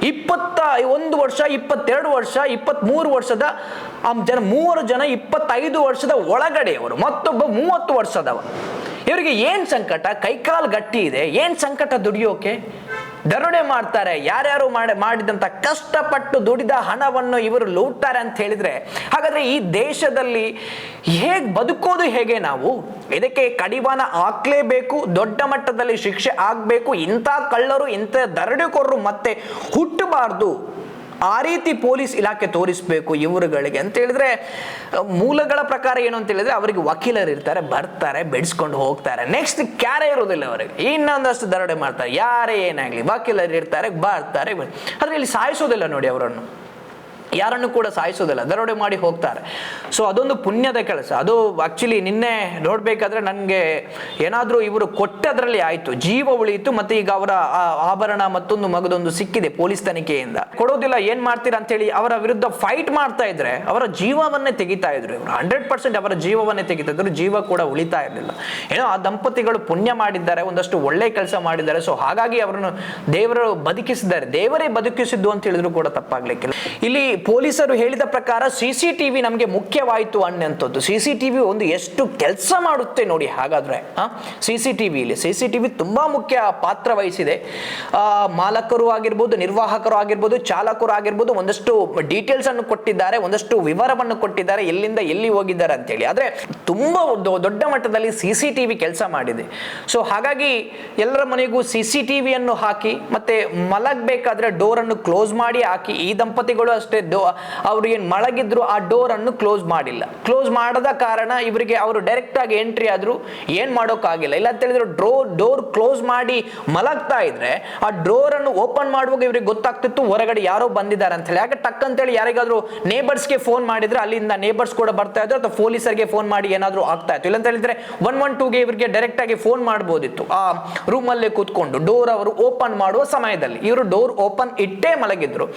21 ವರ್ಷ, 22 ವರ್ಷ, 23 ವರ್ಷದ ಜನ, 3 ಜನ 25 ವರ್ಷದ ಒಳಗಡೆಯವರು, ಮತ್ತೊಬ್ಬ 30 ವರ್ಷದವ. ಇವರಿಗೆ ಏನ್ ಸಂಕಟ? ಕೈಕಾಲು ಗಟ್ಟಿ ಇದೆ, ಏನ್ ಸಂಕಟ ದುಡಿಯೋಕೆ? ದರೋಡೆ ಮಾಡ್ತಾರೆ. ಯಾರ್ಯಾರು ಮಾಡಿದಂತ ಕಷ್ಟಪಟ್ಟು ದುಡಿದ ಹಣವನ್ನು ಇವರು ಲೂಟ್ತಾರೆ ಅಂತ ಹೇಳಿದ್ರೆ ಹಾಗಾದ್ರೆ ಈ ದೇಶದಲ್ಲಿ ಹೇಗೆ ಬದುಕೋದು ಹೇಗೆ ನಾವು? ಇದಕ್ಕೆ ಕಡಿವಾಣ ಹಾಕ್ಲೇಬೇಕು, ದೊಡ್ಡ ಮಟ್ಟದಲ್ಲಿ ಶಿಕ್ಷೆ ಆಗ್ಬೇಕು. ಇಂಥ ಕಳ್ಳರು, ಇಂಥ ದರೋಡೆಕೋರರು ಮತ್ತೆ ಹುಟ್ಟಬಾರ್ದು. ಆ ರೀತಿ ಪೊಲೀಸ್ ಇಲಾಖೆ ತೋರಿಸ್ಬೇಕು ಇವರುಗಳಿಗೆ ಅಂತ ಹೇಳಿದ್ರೆ. ಮೂಲಗಳ ಪ್ರಕಾರ ಏನು ಅಂತ ಹೇಳಿದ್ರೆ ಅವರಿಗೆ ವಕೀಲರು ಇರ್ತಾರೆ, ಬರ್ತಾರೆ, ಬೆಡ್ಸ್ಕೊಂಡು ಹೋಗ್ತಾರೆ. ನೆಕ್ಸ್ಟ್ ಕ್ಯಾರೆ ಇರೋದಿಲ್ಲ ಅವರಿಗೆ, ಇನ್ನೊಂದಷ್ಟು ದರೋಡೆ ಮಾಡ್ತಾರೆ. ಯಾರೇ ಏನಾಗ್ಲಿ ವಕೀಲರು ಇರ್ತಾರೆ, ಬರ್ತಾರೆ. ಆದ್ರೆ ಇಲ್ಲಿ ಸಾಯಿಸೋದಿಲ್ಲ ನೋಡಿ, ಅವರನ್ನು ಯಾರನ್ನು ಕೂಡ ಸಾಯಿಸೋದಿಲ್ಲ, ದರೋಡೆ ಮಾಡಿ ಹೋಗ್ತಾರೆ. ಸೊ ಅದೊಂದು ಪುಣ್ಯದ ಕೆಲಸ. ಅದು ಆಕ್ಚುಲಿ ನಿನ್ನೆ ನೋಡ್ಬೇಕಾದ್ರೆ ನನಗೆ ಏನಾದರೂ ಇವರು ಕೊಟ್ಟದ್ರಲ್ಲಿ ಆಯ್ತು, ಜೀವ ಉಳಿಯಿತು. ಮತ್ತೆ ಈಗ ಅವರ ಆಭರಣ ಮತ್ತೊಂದು ಮಗದೊಂದು ಸಿಕ್ಕಿದೆ ಪೊಲೀಸ್ ತನಿಖೆಯಿಂದ. ಕೊಡೋದಿಲ್ಲ, ಏನ್ ಮಾಡ್ತೀರಾ ಅಂತ ಹೇಳಿ ಅವರ ವಿರುದ್ಧ ಫೈಟ್ ಮಾಡ್ತಾ ಇದ್ರೆ ಅವರ ಜೀವವನ್ನೇ ತೆಗಿತಾ ಇದ್ರು ಇವರು. 100% ಅವರ ಜೀವವನ್ನೇ ತೆಗಿತಾ ಇದ್ರು, ಜೀವ ಕೂಡ ಉಳಿತಾ ಇರಲಿಲ್ಲ. ಏನೋ ಆ ದಂಪತಿಗಳು ಪುಣ್ಯ ಮಾಡಿದ್ದಾರೆ, ಒಂದಷ್ಟು ಒಳ್ಳೆ ಕೆಲಸ ಮಾಡಿದ್ದಾರೆ. ಸೊ ಹಾಗಾಗಿ ಅವರನ್ನು ದೇವರು ಬದುಕಿಸಿದ್ದಾರೆ, ದೇವರೇ ಬದುಕಿಸಿದ್ದು ಅಂತ ಹೇಳಿದ್ರು ಕೂಡ ತಪ್ಪಾಗ್ಲಿಕ್ಕಿಲ್ಲ. ಇಲ್ಲಿ ಪೊಲೀಸರು ಹೇಳಿದ ಪ್ರಕಾರ CCTV ನಮಗೆ ಮುಖ್ಯವಾಯಿತು ಅನ್ನುವಂಥದ್ದು. CCTV ಒಂದು ಎಷ್ಟು ಕೆಲಸ ಮಾಡುತ್ತೆ ನೋಡಿ. ಹಾಗಾದ್ರೆ CCTV ತುಂಬಾ ಮುಖ್ಯ ಪಾತ್ರ ವಹಿಸಿದೆ. ಮಾಲಕರು ಆಗಿರ್ಬೋದು, ನಿರ್ವಾಹಕರು ಆಗಿರ್ಬೋದು, ಚಾಲಕರು ಆಗಿರ್ಬೋದು ಒಂದಷ್ಟು ಡೀಟೇಲ್ಸ್ ಅನ್ನು ಕೊಟ್ಟಿದ್ದಾರೆ, ಒಂದಷ್ಟು ವಿವರವನ್ನು ಕೊಟ್ಟಿದ್ದಾರೆ, ಎಲ್ಲಿಂದ ಎಲ್ಲಿ ಹೋಗಿದ್ದಾರೆ ಅಂತೇಳಿ. ಆದ್ರೆ ತುಂಬಾ ದೊಡ್ಡ ಮಟ್ಟದಲ್ಲಿ CCTV ಕೆಲಸ ಮಾಡಿದೆ. ಸೊ ಹಾಗಾಗಿ ಎಲ್ಲರ ಮನೆಗೂ CCTV ಅನ್ನು ಹಾಕಿ, ಮತ್ತೆ ಮಲಗಬೇಕಾದ್ರೆ ಡೋರ್ ಅನ್ನು ಕ್ಲೋಸ್ ಮಾಡಿ ಹಾಕಿ. ಈ ದಂಪತಿಗಳು ಅಷ್ಟೇ, ಅವ್ರು ಏನ್ ಮಲಗಿದ್ರು ಆ ಡೋರ್ ಅನ್ನು ಕ್ಲೋಸ್ ಮಾಡಿಲ್ಲ. ಕ್ಲೋಸ್ ಮಾಡದ ಕಾರಣ ಇವರಿಗೆ ಅವರು ಡೈರೆಕ್ಟ್ ಆಗಿ ಎಂಟ್ರಿ ಆದ್ರು ಏನ್ ಮಾಡೋಕ್ಕಾಗಿಲ್ಲ. ಇಲ್ಲ ಅಂತ ಹೇಳಿದ್ರೆ ಡೋರ್ ಕ್ಲೋಸ್ ಮಾಡಿ ಮಲಗ್ತಾ ಇದ್ರೆ ಆ ಡೋರ್ ಅನ್ನು ಓಪನ್ ಮಾಡುವಾಗ ಇವ್ರಿಗೆ ಗೊತ್ತಾಗ್ತಿತ್ತು ಹೊರಗಡೆ ಯಾರೋ ಬಂದಿದ್ದಾರೆ ಅಂತ ಹೇಳಿ. ಯಾಕೆ ಟಕ್ ಅಂತೇಳಿ ಯಾರಿಗಾದ್ರೂ ನೇಬರ್ಸ್ಗೆ ಫೋನ್ ಮಾಡಿದ್ರೆ ಅಲ್ಲಿಂದ ನೇಬರ್ಸ್ ಕೂಡ ಬರ್ತಾ ಇದ್ರು, ಅಥವಾ ಪೊಲೀಸರಿಗೆ ಫೋನ್ ಮಾಡಿ ಏನಾದ್ರು ಆಗ್ತಾ ಇತ್ತು. ಇಲ್ಲ ಅಂತ ಹೇಳಿದ್ರೆ 112ಗೆ ಇವರಿಗೆ ಡೈರೆಕ್ಟ್ ಆಗಿ ಫೋನ್ ಮಾಡಬಹುದಿತ್ತು. ಆ ರೂಮ್ ಅಲ್ಲೇ ಕೂತ್ಕೊಂಡು ಡೋರ್ ಅವರು ಓಪನ್ ಮಾಡುವ ಸಮಯದಲ್ಲಿ ಇವರು ಡೋರ್ ಓಪನ್ ಇಟ್ಟೇ ಮಲಗಿದ್ರು.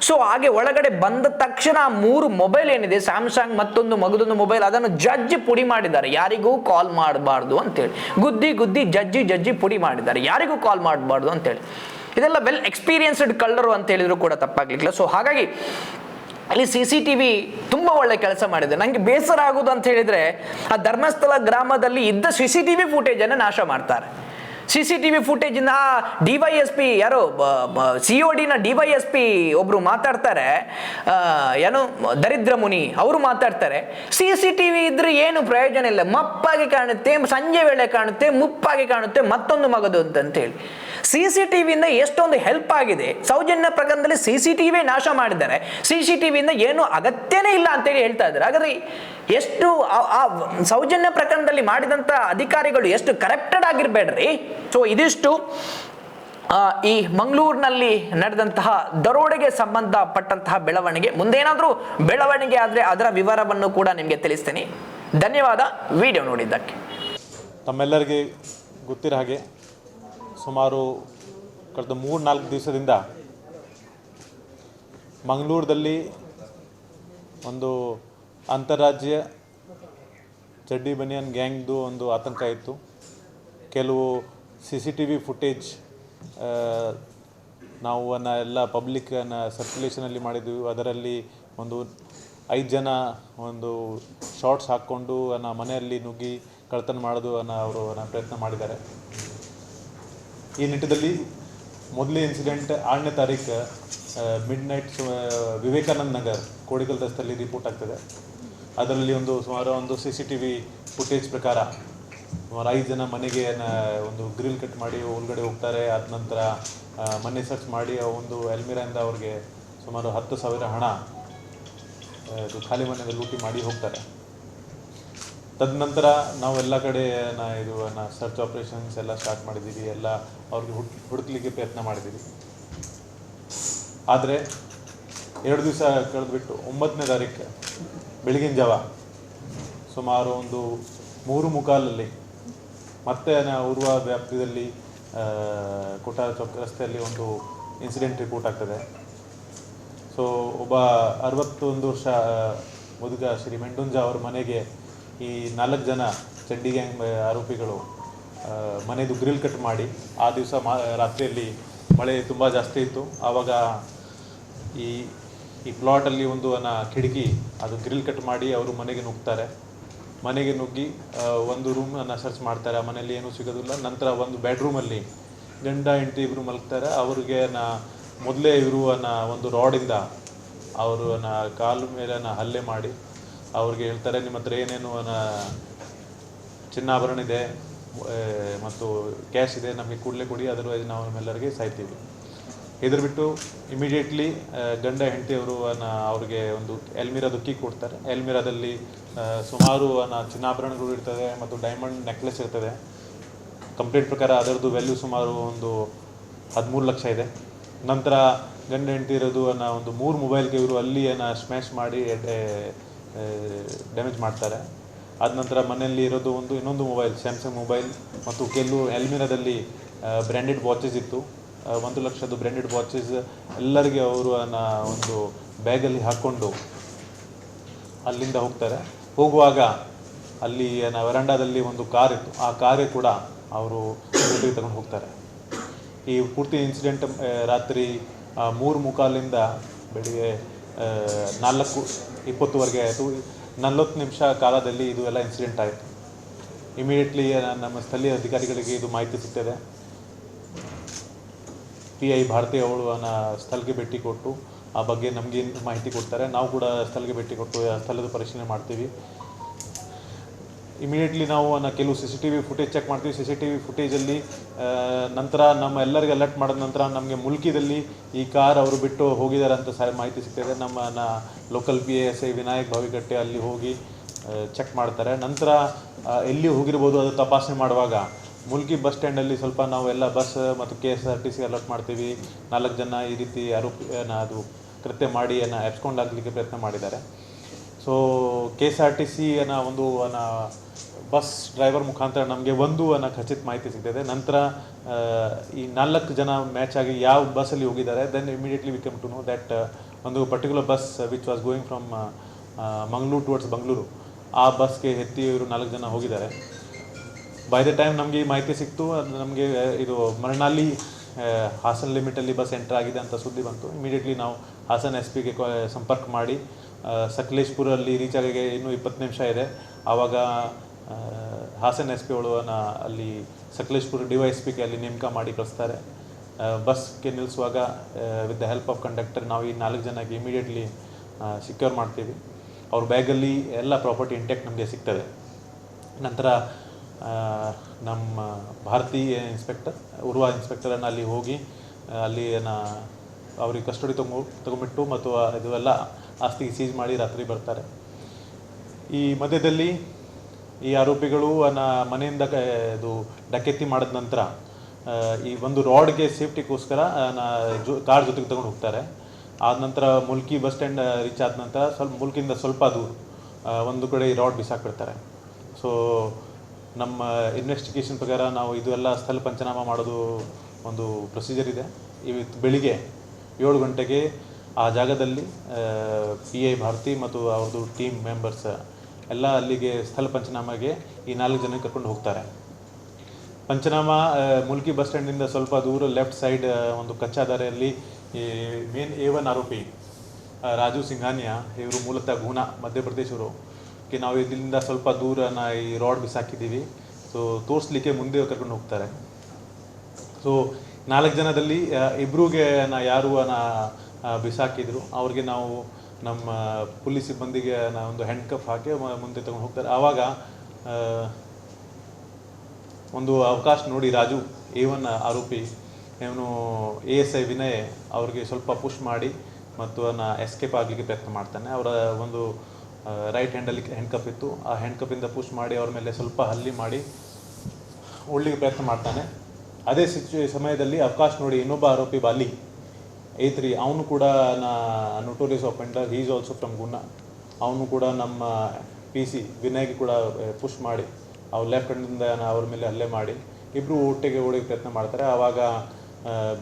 ಸೊ ಹಾಗೆ ಒಳಗಡೆ ಬಂದ ತಕ್ಷಣ 3 ಮೊಬೈಲ್ ಏನಿದೆ, ಸ್ಯಾಮ್ಸಂಗ್ ಮತ್ತೊಂದು ಮಗದೊಂದು ಮೊಬೈಲ್, ಅದನ್ನು ಜಡ್ಜಿ ಪುಡಿ ಮಾಡಿದ್ದಾರೆ. ಯಾರಿಗೂ ಕಾಲ್ ಮಾಡಬಾರ್ದು ಅಂತೇಳಿ ಗುದ್ದಿ ಜಡ್ಜಿ ಪುಡಿ ಮಾಡಿದ್ದಾರೆ, ಯಾರಿಗೂ ಕಾಲ್ ಮಾಡಬಾರ್ದು ಅಂತೇಳಿ. ಇದೆಲ್ಲ ವೆಲ್ ಎಕ್ಸ್ಪೀರಿಯನ್ಸ್ಡ್ ಕಳ್ಳರು ಅಂತ ಹೇಳಿದ್ರು ಕೂಡ ತಪ್ಪಾಗ್ಲಿಕ್ಕಿಲ್ಲ. ಸೊ ಹಾಗಾಗಿ ಅಲ್ಲಿ CCTV ತುಂಬಾ ಒಳ್ಳೆ ಕೆಲಸ ಮಾಡಿದೆ. ನಂಗೆ ಬೇಸರ ಆಗುದು ಅಂತ ಹೇಳಿದ್ರೆ, ಆ ಧರ್ಮಸ್ಥಳ ಗ್ರಾಮದಲ್ಲಿ ಇದ್ದ CCTV ಫುಟೇಜ್ ಅನ್ನು ನಾಶ ಮಾಡ್ತಾರೆ. CCTV ಫುಟೇಜ್ ಇಂದ DYSP ಯಾರೋ COD ನ DYSP ಒಬ್ರು ಮಾತಾಡ್ತಾರೆ, ಏನೋ ದರಿದ್ರ ಮುನಿ ಅವರು ಮಾತಾಡ್ತಾರೆ, CCTV ಇದ್ರೆ ಏನು ಪ್ರಯೋಜನ ಇಲ್ಲ, ಮಪ್ಪಾಗಿ ಕಾಣುತ್ತೆ, ಸಂಜೆ ವೇಳೆ ಕಾಣುತ್ತೆ, ಮುಪ್ಪಾಗಿ ಕಾಣುತ್ತೆ, ಮತ್ತೊಂದು ಮಗದು ಅಂತೇಳಿ. CCTV ಇಂದ ಎಷ್ಟೊಂದು ಹೆಲ್ಪ್ ಆಗಿದೆ. ಸೌಜನ್ಯ ಪ್ರಕರಣದಲ್ಲಿ CCTV ನಾಶ ಮಾಡಿದ್ದಾರೆ, CCTV ಇಂದ ಏನು ಅಗತ್ಯನೇ ಇಲ್ಲ ಅಂತೇಳಿ ಹೇಳ್ತಾ ಇದ್ದಾರೆ. ಹಾಗಾದ್ರೆ ಎಷ್ಟು ಆ ಸೌಜನ್ಯ ಪ್ರಕರಣದಲ್ಲಿ ಮಾಡಿದಂತ ಅಧಿಕಾರಿಗಳು ಎಷ್ಟು ಕರಪ್ಟೆಡ್ ಆಗಿರ್ಬೇಡ್ರಿ. ಸೊ ಇದಿಷ್ಟು ಈ ಮಂಗಳೂರಿನಲ್ಲಿ ನಡೆದಂತಹ ದರೋಡೆಗೆ ಸಂಬಂಧಪಟ್ಟಂತಹ ಬೆಳವಣಿಗೆ. ಮುಂದೇನಾದ್ರೂ ಬೆಳವಣಿಗೆ ಆದ್ರೆ ಅದರ ವಿವರವನ್ನು ಕೂಡ ನಿಮಗೆ ತಿಳಿಸ್ತೀನಿ. ಧನ್ಯವಾದ ವಿಡಿಯೋ ನೋಡಿದ್ದಕ್ಕೆ. ತಮ್ಮೆಲ್ಲರಿಗೆ ಗೊತ್ತಿರೋ ಹಾಗೆ ಸುಮಾರು ಕಳೆದ 3-4 ದಿವಸದಿಂದ ಮಂಗಳೂರಲ್ಲಿ ಒಂದು ಅಂತಾರಾಜ್ಯ ಚಡ್ಡಿ ಬನಿಯನ್ ಗ್ಯಾಂಗ್ದು ಒಂದು ಆತಂಕ ಇತ್ತು. ಕೆಲವು CCTV ಫುಟೇಜ್ ನಾವು ಎಲ್ಲ ಪಬ್ಲಿಕ್ಕನ್ನು ಸರ್ಕ್ಯುಲೇಷನಲ್ಲಿ ಮಾಡಿದ್ವಿ. ಅದರಲ್ಲಿ ಒಂದು 5 ಜನ ಒಂದು ಶಾರ್ಟ್ಸ್ ಹಾಕ್ಕೊಂಡು ಮನೆಯಲ್ಲಿ ನುಗ್ಗಿ ಕಳ್ತನ ಮಾಡೋದು ಅವರು ಪ್ರಯತ್ನ ಮಾಡಿದ್ದಾರೆ. ಈ ನಿಟ್ಟಿನಲ್ಲಿ ಮೊದಲೇ ಇನ್ಸಿಡೆಂಟ್ 6ನೇ ತಾರೀಕು ಮಿಡ್-ನೈಟ್ ವಿವೇಕಾನಂದ ನಗರ್ ಕೋಡಿಕಲ್ ರಸ್ತೆಯಲ್ಲಿ ರಿಪೋರ್ಟ್ ಆಗ್ತದೆ. ಅದರಲ್ಲಿ ಸುಮಾರು ಒಂದು CCTV ಫುಟೇಜ್ ಪ್ರಕಾರ ಸುಮಾರು 5 ಜನ ಮನೆಗೆ ಒಂದು ಗ್ರಿಲ್ ಕಟ್ ಮಾಡಿ ಒಳಗಡೆ ಹೋಗ್ತಾರೆ. ಆದ ನಂತರ ಮನೆ ಸರ್ಚ್ ಮಾಡಿ ಒಂದು ಅಲ್ಮಿರಾಯಿಂದ ಅವ್ರಿಗೆ ಸುಮಾರು 10,000 ಹಣ ಖಾಲಿ ಮನೆಯಲ್ಲಿ ಲೂಟಿ ಮಾಡಿ ಹೋಗ್ತಾರೆ. ತದನಂತರ ನಾವು ಎಲ್ಲ ಕಡೆ ಸರ್ಚ್ ಆಪರೇಷನ್ಸ್ ಎಲ್ಲ ಸ್ಟಾರ್ಟ್ ಮಾಡಿದ್ದೀವಿ, ಎಲ್ಲ ಅವ್ರಿಗೆ ಹುಡುಕ್ಲಿಕ್ಕೆ ಪ್ರಯತ್ನ ಮಾಡಿದ್ದೀವಿ. ಆದರೆ 2 ದಿವಸ ಕಳೆದುಬಿಟ್ಟು 9ನೇ ತಾರೀಕು ಬೆಳಗಿನ ಜಾವ ಸುಮಾರು ಒಂದು 3:15 ಮತ್ತೆ ಉರ್ವ ವ್ಯಾಪ್ತಿಯಲ್ಲಿ ಕೊಟ್ಟಾರ ಚೌಕ ರಸ್ತೆಯಲ್ಲಿ ಒಂದು ಇನ್ಸಿಡೆಂಟ್ ರಿಪೋರ್ಟ್ ಆಗ್ತದೆ. ಸೊ ಒಬ್ಬ 61 ವರ್ಷ ಮುದುಗ ಶ್ರೀ ಮೆಂಡುಂಜ ಅವ್ರ ಮನೆಗೆ ಈ 4 ಜನ ಚಡ್ಡಿ ಗ್ಯಾಂಗ್ ಆರೋಪಿಗಳು ಮನೆದು ಗ್ರಿಲ್ ಕಟ್ ಮಾಡಿ, ಆ ದಿವಸ ರಾತ್ರಿಯಲ್ಲಿ ಮಳೆ ತುಂಬ ಜಾಸ್ತಿ ಇತ್ತು. ಆವಾಗ ಈ ಪ್ಲಾಟಲ್ಲಿ ಒಂದು ಕಿಟಕಿ ಅದು ಗ್ರಿಲ್ ಕಟ್ ಮಾಡಿ ಅವರು ಮನೆಗೆ ನುಗ್ತಾರೆ. ಮನೆಗೆ ನುಗ್ಗಿ ಒಂದು ರೂಮನ್ನು ಸರ್ಚ್ ಮಾಡ್ತಾರೆ. ಆ ಮನೆಯಲ್ಲಿ ಏನೂ ಸಿಗೋದಿಲ್ಲ. ನಂತರ ಒಂದು ಬೆಡ್ರೂಮಲ್ಲಿ ಗಂಡ ಹೆಂಡತಿ ಇಬ್ಬರು ಮಲಗ್ತಾರೆ. ಅವ್ರಿಗೆ ಮೊದಲೇ ಇವರು ಒಂದು ರಾಡಿಂದ ಅವರು ಕಾಲು ಮೇಲೆ ಹಲ್ಲೆ ಮಾಡಿ ಅವ್ರಿಗೆ ಹೇಳ್ತಾರೆ, ನಿಮ್ಮ ಹತ್ರ ಏನೇನು ಚಿನ್ನಾಭರಣ ಇದೆ ಮತ್ತು ಕ್ಯಾಶ್ ಇದೆ, ನಮಗೆ ಕೂಡಲೇ ಕೊಡಿ, ಅದರ್ವೈಸ್ ನಾವು ನಿಮ್ಮೆಲ್ಲರಿಗೆ ಸಾಯ್ತೀವಿ. ಇದ್ರ ಬಿಟ್ಟು ಇಮಿಡಿಯೇಟ್ಲಿ ಗಂಡ ಹೆಂಡತಿಯವರು ಅವ್ರಿಗೆ ಒಂದು ಎಲ್ಮಿರಾದ ಕೀ ಕೊಡ್ತಾರೆ. ಎಲ್ಮಿರಾದಲ್ಲಿ ಸುಮಾರು ಚಿನ್ನಾಭರಣಗಳು ಇರ್ತದೆ ಮತ್ತು ಡೈಮಂಡ್ ನೆಕ್ಲೆಸ್ ಇರ್ತದೆ. ಕಂಪ್ಲೇಂಟ್ ಪ್ರಕಾರ ಅದರದ್ದು ವ್ಯಾಲ್ಯೂ ಸುಮಾರು ಒಂದು 13 ಲಕ್ಷ ಇದೆ. ನಂತರ ಗಂಡ ಹೆಂಡತಿ ಇರೋದು ಒಂದು 3 ಮೊಬೈಲ್ಗೆ ಇವರು ಅಲ್ಲಿ ಸ್ಮ್ಯಾಶ್ ಮಾಡಿ ಡ್ಯಾಮೇಜ್ ಮಾಡ್ತಾರೆ. ಆದ ನಂತರ ಮನೆಯಲ್ಲಿ ಇರೋದು ಇನ್ನೊಂದು ಮೊಬೈಲ್, ಸ್ಯಾಮ್ಸಂಗ್ ಮೊಬೈಲ್ ಮತ್ತು ಕೆಲವು ಎಲ್ಮಿರಾದಲ್ಲಿ ಬ್ರ್ಯಾಂಡೆಡ್ ವಾಚಸ್ ಇತ್ತು. 1 ಲಕ್ಷದ ಬ್ರ್ಯಾಂಡೆಡ್ ವಾಚಸ್ ಎಲ್ಲರಿಗೆ ಅವರು ಒಂದು ಬ್ಯಾಗಲ್ಲಿ ಹಾಕ್ಕೊಂಡು ಅಲ್ಲಿಂದ ಹೋಗ್ತಾರೆ. ಹೋಗುವಾಗ ಅಲ್ಲಿ ವರಂಡಾದಲ್ಲಿ ಒಂದು ಕಾರ್ ಇತ್ತು, ಆ ಕಾರೇ ಕೂಡ ಅವರು ತಗೊಂಡು ಹೋಗ್ತಾರೆ. ಈ ಪೂರ್ತಿ ಇನ್ಸಿಡೆಂಟ್ ರಾತ್ರಿ 3:45 ಬೆಳಿಗ್ಗೆ 4:20ವರೆಗೆ ಆಯಿತು. 40 ನಿಮಿಷ ಕಾಲದಲ್ಲಿ ಇದು ಎಲ್ಲ ಇನ್ಸಿಡೆಂಟ್ ಆಯಿತು. ಇಮಿಡಿಯೇಟ್ಲಿ ನಮ್ಮ ಸ್ಥಳೀಯ ಅಧಿಕಾರಿಗಳಿಗೆ ಇದು ಮಾಹಿತಿ ಸಿಗ್ತದೆ. PI ಭಾರತಿ ಅವಳು ಸ್ಥಳಕ್ಕೆ ಭೇಟಿ ಕೊಟ್ಟು ಆ ಬಗ್ಗೆ ನಮಗೆ ಮಾಹಿತಿ ಕೊಡ್ತಾರೆ. ನಾವು ಕೂಡ ಸ್ಥಳಕ್ಕೆ ಭೇಟಿ ಕೊಟ್ಟು ಸ್ಥಳದ ಪರಿಶೀಲನೆ ಮಾಡ್ತೀವಿ. ಇಮಿಡಿಯೇಟ್ಲಿ ನಾವು ಕೆಲವು CCTV ಫುಟೇಜ್ ಚೆಕ್ ಮಾಡ್ತೀವಿ. CCTV ಫುಟೇಜಲ್ಲಿ ನಂತರ ನಮ್ಮ ಎಲ್ಲರಿಗೆ ಅಲರ್ಟ್ ಮಾಡಿದ ನಂತರ ನಮಗೆ ಮುಲ್ಕಿದಲ್ಲಿ ಈ ಕಾರ್ ಅವರು ಬಿಟ್ಟು ಹೋಗಿದ್ದಾರೆ ಅಂತ ಮಾಹಿತಿ ಸಿಗ್ತದೆ. ನಮ್ಮ ಲೋಕಲ್ PSI ವಿನಾಯಕ್ ಭಾವಿಕಟ್ಟೆ ಅಲ್ಲಿ ಹೋಗಿ ಚೆಕ್ ಮಾಡ್ತಾರೆ. ನಂತರ ಎಲ್ಲಿ ಹೋಗಿರ್ಬೋದು ಅದು ತಪಾಸಣೆ ಮಾಡುವಾಗ ಮುಲ್ಕಿ ಬಸ್ ಸ್ಟ್ಯಾಂಡಲ್ಲಿ ಸ್ವಲ್ಪ ನಾವು ಎಲ್ಲ ಬಸ್ ಮತ್ತು KSRTC ಅಲರ್ಟ್ ಮಾಡ್ತೀವಿ. 4 ಜನ ಈ ರೀತಿ ಆರೋಪಿ ಅದು ಕೃತ್ಯ ಮಾಡಿ ಎಬ್ಸ್ಕೊಂಡು ಆಗಲಿಕ್ಕೆ ಪ್ರಯತ್ನ ಮಾಡಿದ್ದಾರೆ. ಸೊ KSRTC ಒಂದು ಬಸ್ ಡ್ರೈವರ್ ಮುಖಾಂತರ ನಮಗೆ ಒಂದು ಖಚಿತ ಮಾಹಿತಿ ಸಿಗ್ತದೆ. ನಂತರ ಈ 4 ಜನ ಮ್ಯಾಚ್ ಆಗಿ ಯಾವ ಬಸ್ಸಲ್ಲಿ ಹೋಗಿದ್ದಾರೆ. Then immediately we come to know that ಒಂದು particular bus which was going from Mangaluru towards Bengaluru, ಆ ಬಸ್ಗೆ ಎತ್ತಿ ಇವರು 4 ಜನ ಹೋಗಿದ್ದಾರೆ. ಬೈ ದ ಟೈಮ್ ನಮಗೆ ಈ ಮಾಹಿತಿ ಸಿಕ್ತು, ನಮಗೆ ಇದು ಮರನಾಲಿ ಹಾಸನ್ ಲಿಮಿಟಲ್ಲಿ ಬಸ್ ಎಂಟರ್ ಆಗಿದೆ ಅಂತ ಸುದ್ದಿ ಬಂತು. ಇಮಿಡಿಯೇಟ್ಲಿ ನಾವು ಹಾಸನ್ SP ಸಂಪರ್ಕ ಮಾಡಿ ಸಕಲೇಶ್ಪುರಲ್ಲಿ ರೀಚ್ ಆಗಿ ಇನ್ನೂ 20 ನಿಮಿಷ ಇದೆ. ಆವಾಗ ಹಾಸನ್ SP ಅವಳು ಅಲ್ಲಿ ಸಕಲೇಶ್ಪುರ DYSPಗೆ ಅಲ್ಲಿ ನೇಮಕ ಮಾಡಿ ಕಳಿಸ್ತಾರೆ. ಬಸ್ಗೆ ನಿಲ್ಲಿಸುವಾಗ with the help of conductor ನಾವು ಈ 4 ಜನಕ್ಕೆ ಇಮಿಡಿಯೇಟ್ಲಿ ಸಿಕ್ಯೂರ್ ಮಾಡ್ತೀವಿ. ಅವ್ರ ಬ್ಯಾಗಲ್ಲಿ ಎಲ್ಲ ಪ್ರಾಪರ್ಟಿ ಇಂಟ್ಯಾಕ್ಟ್ ನಮಗೆ ಸಿಗ್ತದೆ. ನಂತರ ನಮ್ಮ ಭಾರತೀಯ ಇನ್ಸ್ಪೆಕ್ಟರ್ ಉರ್ವಾ ಇನ್ಸ್ಪೆಕ್ಟರನ್ನು ಅಲ್ಲಿ ಹೋಗಿ ಅಲ್ಲಿ ಅವ್ರಿಗೆ ಕಸ್ಟಡಿ ತಗೊಂಬಿಟ್ಟು ಮತ್ತು ಇದು ಎಲ್ಲ ಆಸ್ತಿಗೆ ಸೀಜ್ ಮಾಡಿ ರಾತ್ರಿ ಬರ್ತಾರೆ. ಈ ಮಧ್ಯದಲ್ಲಿ ಈ ಆರೋಪಿಗಳು ಮನೆಯಿಂದ ಇದು ಡಕೆತಿ ಮಾಡಿದ ನಂತರ ಈ ಒಂದು ರಾಡ್ಗೆ ಸೇಫ್ಟಿಗೋಸ್ಕರ ಕಾರ್ ಜೊತೆಗೆ ತಗೊಂಡು ಹೋಗ್ತಾರೆ. ಆದ ನಂತರ ಮುಲ್ಕಿ ಬಸ್ ಸ್ಟ್ಯಾಂಡ್ ರೀಚ್ ಆದ ನಂತರ ಮುಲ್ಕಿಂದ ಸ್ವಲ್ಪ ದೂರ ಒಂದು ಕಡೆ ಈ ರಾಡ್ ಬಿಸಾಕ್ಬಿಡ್ತಾರೆ. ಸೊ ನಮ್ಮ ಇನ್ವೆಸ್ಟಿಗೇಷನ್ ಪ್ರಕಾರ ನಾವು ಇದು ಎಲ್ಲ ಸ್ಥಳ ಪಂಚನಾಮ ಮಾಡೋದು ಒಂದು ಪ್ರೊಸೀಜರ್ ಇದೆ. ಇವತ್ತು ಬೆಳಿಗ್ಗೆ 7 ಗಂಟೆಗೆ ಆ ಜಾಗದಲ್ಲಿ PI ಭಾರತಿ ಮತ್ತು ಅವ್ರದ್ದು ಟೀಮ್ ಮೆಂಬರ್ಸ್ ಎಲ್ಲ ಅಲ್ಲಿಗೆ ಸ್ಥಳ ಪಂಚನಾಮಗೆ ಈ 4 ಜನ ಕರ್ಕೊಂಡು ಹೋಗ್ತಾರೆ. ಪಂಚನಾಮ ಮುಲ್ಕಿ ಬಸ್ ಸ್ಟ್ಯಾಂಡಿಂದ ಸ್ವಲ್ಪ ದೂರ ಲೆಫ್ಟ್ ಸೈಡ್ ಒಂದು ಕಚ್ಚಾ ದಾರಿಯಲ್ಲಿ ಈ ಮೇನ್ A1 ಆರೋಪಿ ರಾಜು ಸಿಂಘಾನಿಯಾ, ಇವರು ಮೂಲತಃ ಗುನಾ ಮಧ್ಯಪ್ರದೇಶವರು, ನಾವು ಇದರಿಂದ ಸ್ವಲ್ಪ ದೂರ ಈ ರಾಡ್ ಬಿಸಾಕಿದ್ದೀವಿ, ಸೊ ತೋರಿಸ್ಲಿಕ್ಕೆ ಮುಂದೆ ಕರ್ಕೊಂಡು ಹೋಗ್ತಾರೆ. ಸೊ 4 ಜನದಲ್ಲಿ ಇಬ್ಬರಿಗೆ ಯಾರು ಬಿಸಾಕಿದ್ರು ಅವ್ರಿಗೆ ನಾವು ನಮ್ಮ ಪೊಲೀಸ್ ಸಿಬ್ಬಂದಿಗೆ ಒಂದು ಹ್ಯಾಂಡ್ ಕಫ್ ಹಾಕಿ ಮುಂದೆ ತಗೊಂಡು ಹೋಗ್ತಾರೆ. ಆವಾಗ ಒಂದು ಅವಕಾಶ ನೋಡಿ ರಾಜು A1 ಆರೋಪಿ ಇವನು ASI ವಿನಯ್ ಅವ್ರಿಗೆ ಸ್ವಲ್ಪ ಪುಷ್ ಮಾಡಿ ಮತ್ತು ಎಸ್ಕೇಪ್ ಆಗಲಿಕ್ಕೆ ಪ್ರಯತ್ನ ಮಾಡ್ತಾನೆ. ಅವರ ಒಂದು ರೈಟ್ ಹ್ಯಾಂಡಲ್ಲಿ ಹ್ಯಾಂಡ್ ಕಪ್ ಇತ್ತು, ಆ ಹ್ಯಾಂಡ್ ಕಪ್ಪಿಂದ ಪುಷ್ ಮಾಡಿ ಅವ್ರ ಮೇಲೆ ಸ್ವಲ್ಪ ಹಲ್ಲಿ ಮಾಡಿ ಉಳ್ಳಿಗೆ ಪ್ರಯತ್ನ ಮಾಡ್ತಾನೆ. ಅದೇ ಸಮಯದಲ್ಲಿ ಅವಕಾಶ ನೋಡಿ ಇನ್ನೊಬ್ಬ ಆರೋಪಿ ಬಾಲಿ A3 ಅವನು ಕೂಡ notorious offender, he is also from Guna. ಅವನು ಕೂಡ ನಮ್ಮ PC ವಿನಯ್ಗೆ ಕೂಡ ಪುಷ್ ಮಾಡಿ ಅವ್ರು ಲೆಫ್ಟ್ ಹ್ಯಾಂಡಿಂದ ಅವ್ರ ಮೇಲೆ ಹಲ್ಲೆ ಮಾಡಿ ಇಬ್ಬರು ಒಟ್ಟಿಗೆ ಓಡಿಗೆ ಪ್ರಯತ್ನ ಮಾಡ್ತಾರೆ. ಆವಾಗ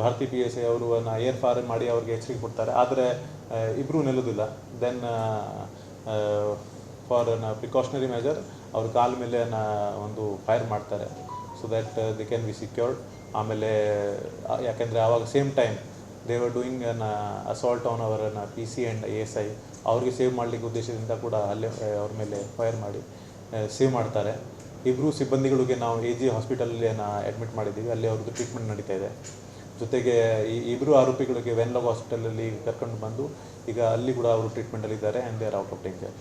ಭಾರತಿ PSI ಅವರು ಏರ್ ಫಾರ್ ಮಾಡಿ ಅವ್ರಿಗೆ ಎಚ್ಚರಿಕೆ ಕೊಡ್ತಾರೆ. ಆದರೆ ಇಬ್ಬರೂ ನಿಲ್ಲೋದಿಲ್ಲ. ದೆನ್ ಫಾರ್ ಪ್ರಿಕಾಷನರಿ ಮೆಜರ್ ಅವ್ರ ಕಾಲ ಮೇಲೆ ಒಂದು ಫೈರ್ ಮಾಡ್ತಾರೆ, so that they can be secured. ಆಮೇಲೆ ಯಾಕೆಂದರೆ ಆವಾಗ same time they were doing assault on our PC and ASI. ಅವ್ರಿಗೆ ಸೇವ್ ಮಾಡಲಿಕ್ಕೆ ಉದ್ದೇಶದಿಂದ ಕೂಡ ಅಲ್ಲೇ ಅವ್ರ ಮೇಲೆ ಫೈರ್ ಮಾಡಿ ಸೇವ್ ಮಾಡ್ತಾರೆ. ಇಬ್ಬರು ಸಿಬ್ಬಂದಿಗಳಿಗೆ ನಾವು AG ಹಾಸ್ಪಿಟಲಲ್ಲಿ ಅಡ್ಮಿಟ್ ಮಾಡಿದ್ದೀವಿ, ಅಲ್ಲಿ ಅವ್ರದ್ದು ಟ್ರೀಟ್ಮೆಂಟ್ ನಡೀತಾ ಇದೆ. ಜೊತೆಗೆ ಈ ಇಬ್ಬರು ಆರೋಪಿಗಳಿಗೆ ವೆನ್ಲಾಗ್ ಹಾಸ್ಪಿಟಲಲ್ಲಿ ಕರ್ಕೊಂಡು ಬಂದು ಈಗ ಅಲ್ಲಿ ಕೂಡ ಅವರು ಟ್ರೀಟ್ಮೆಂಟಲ್ಲಿದ್ದಾರೆ and they are out of danger.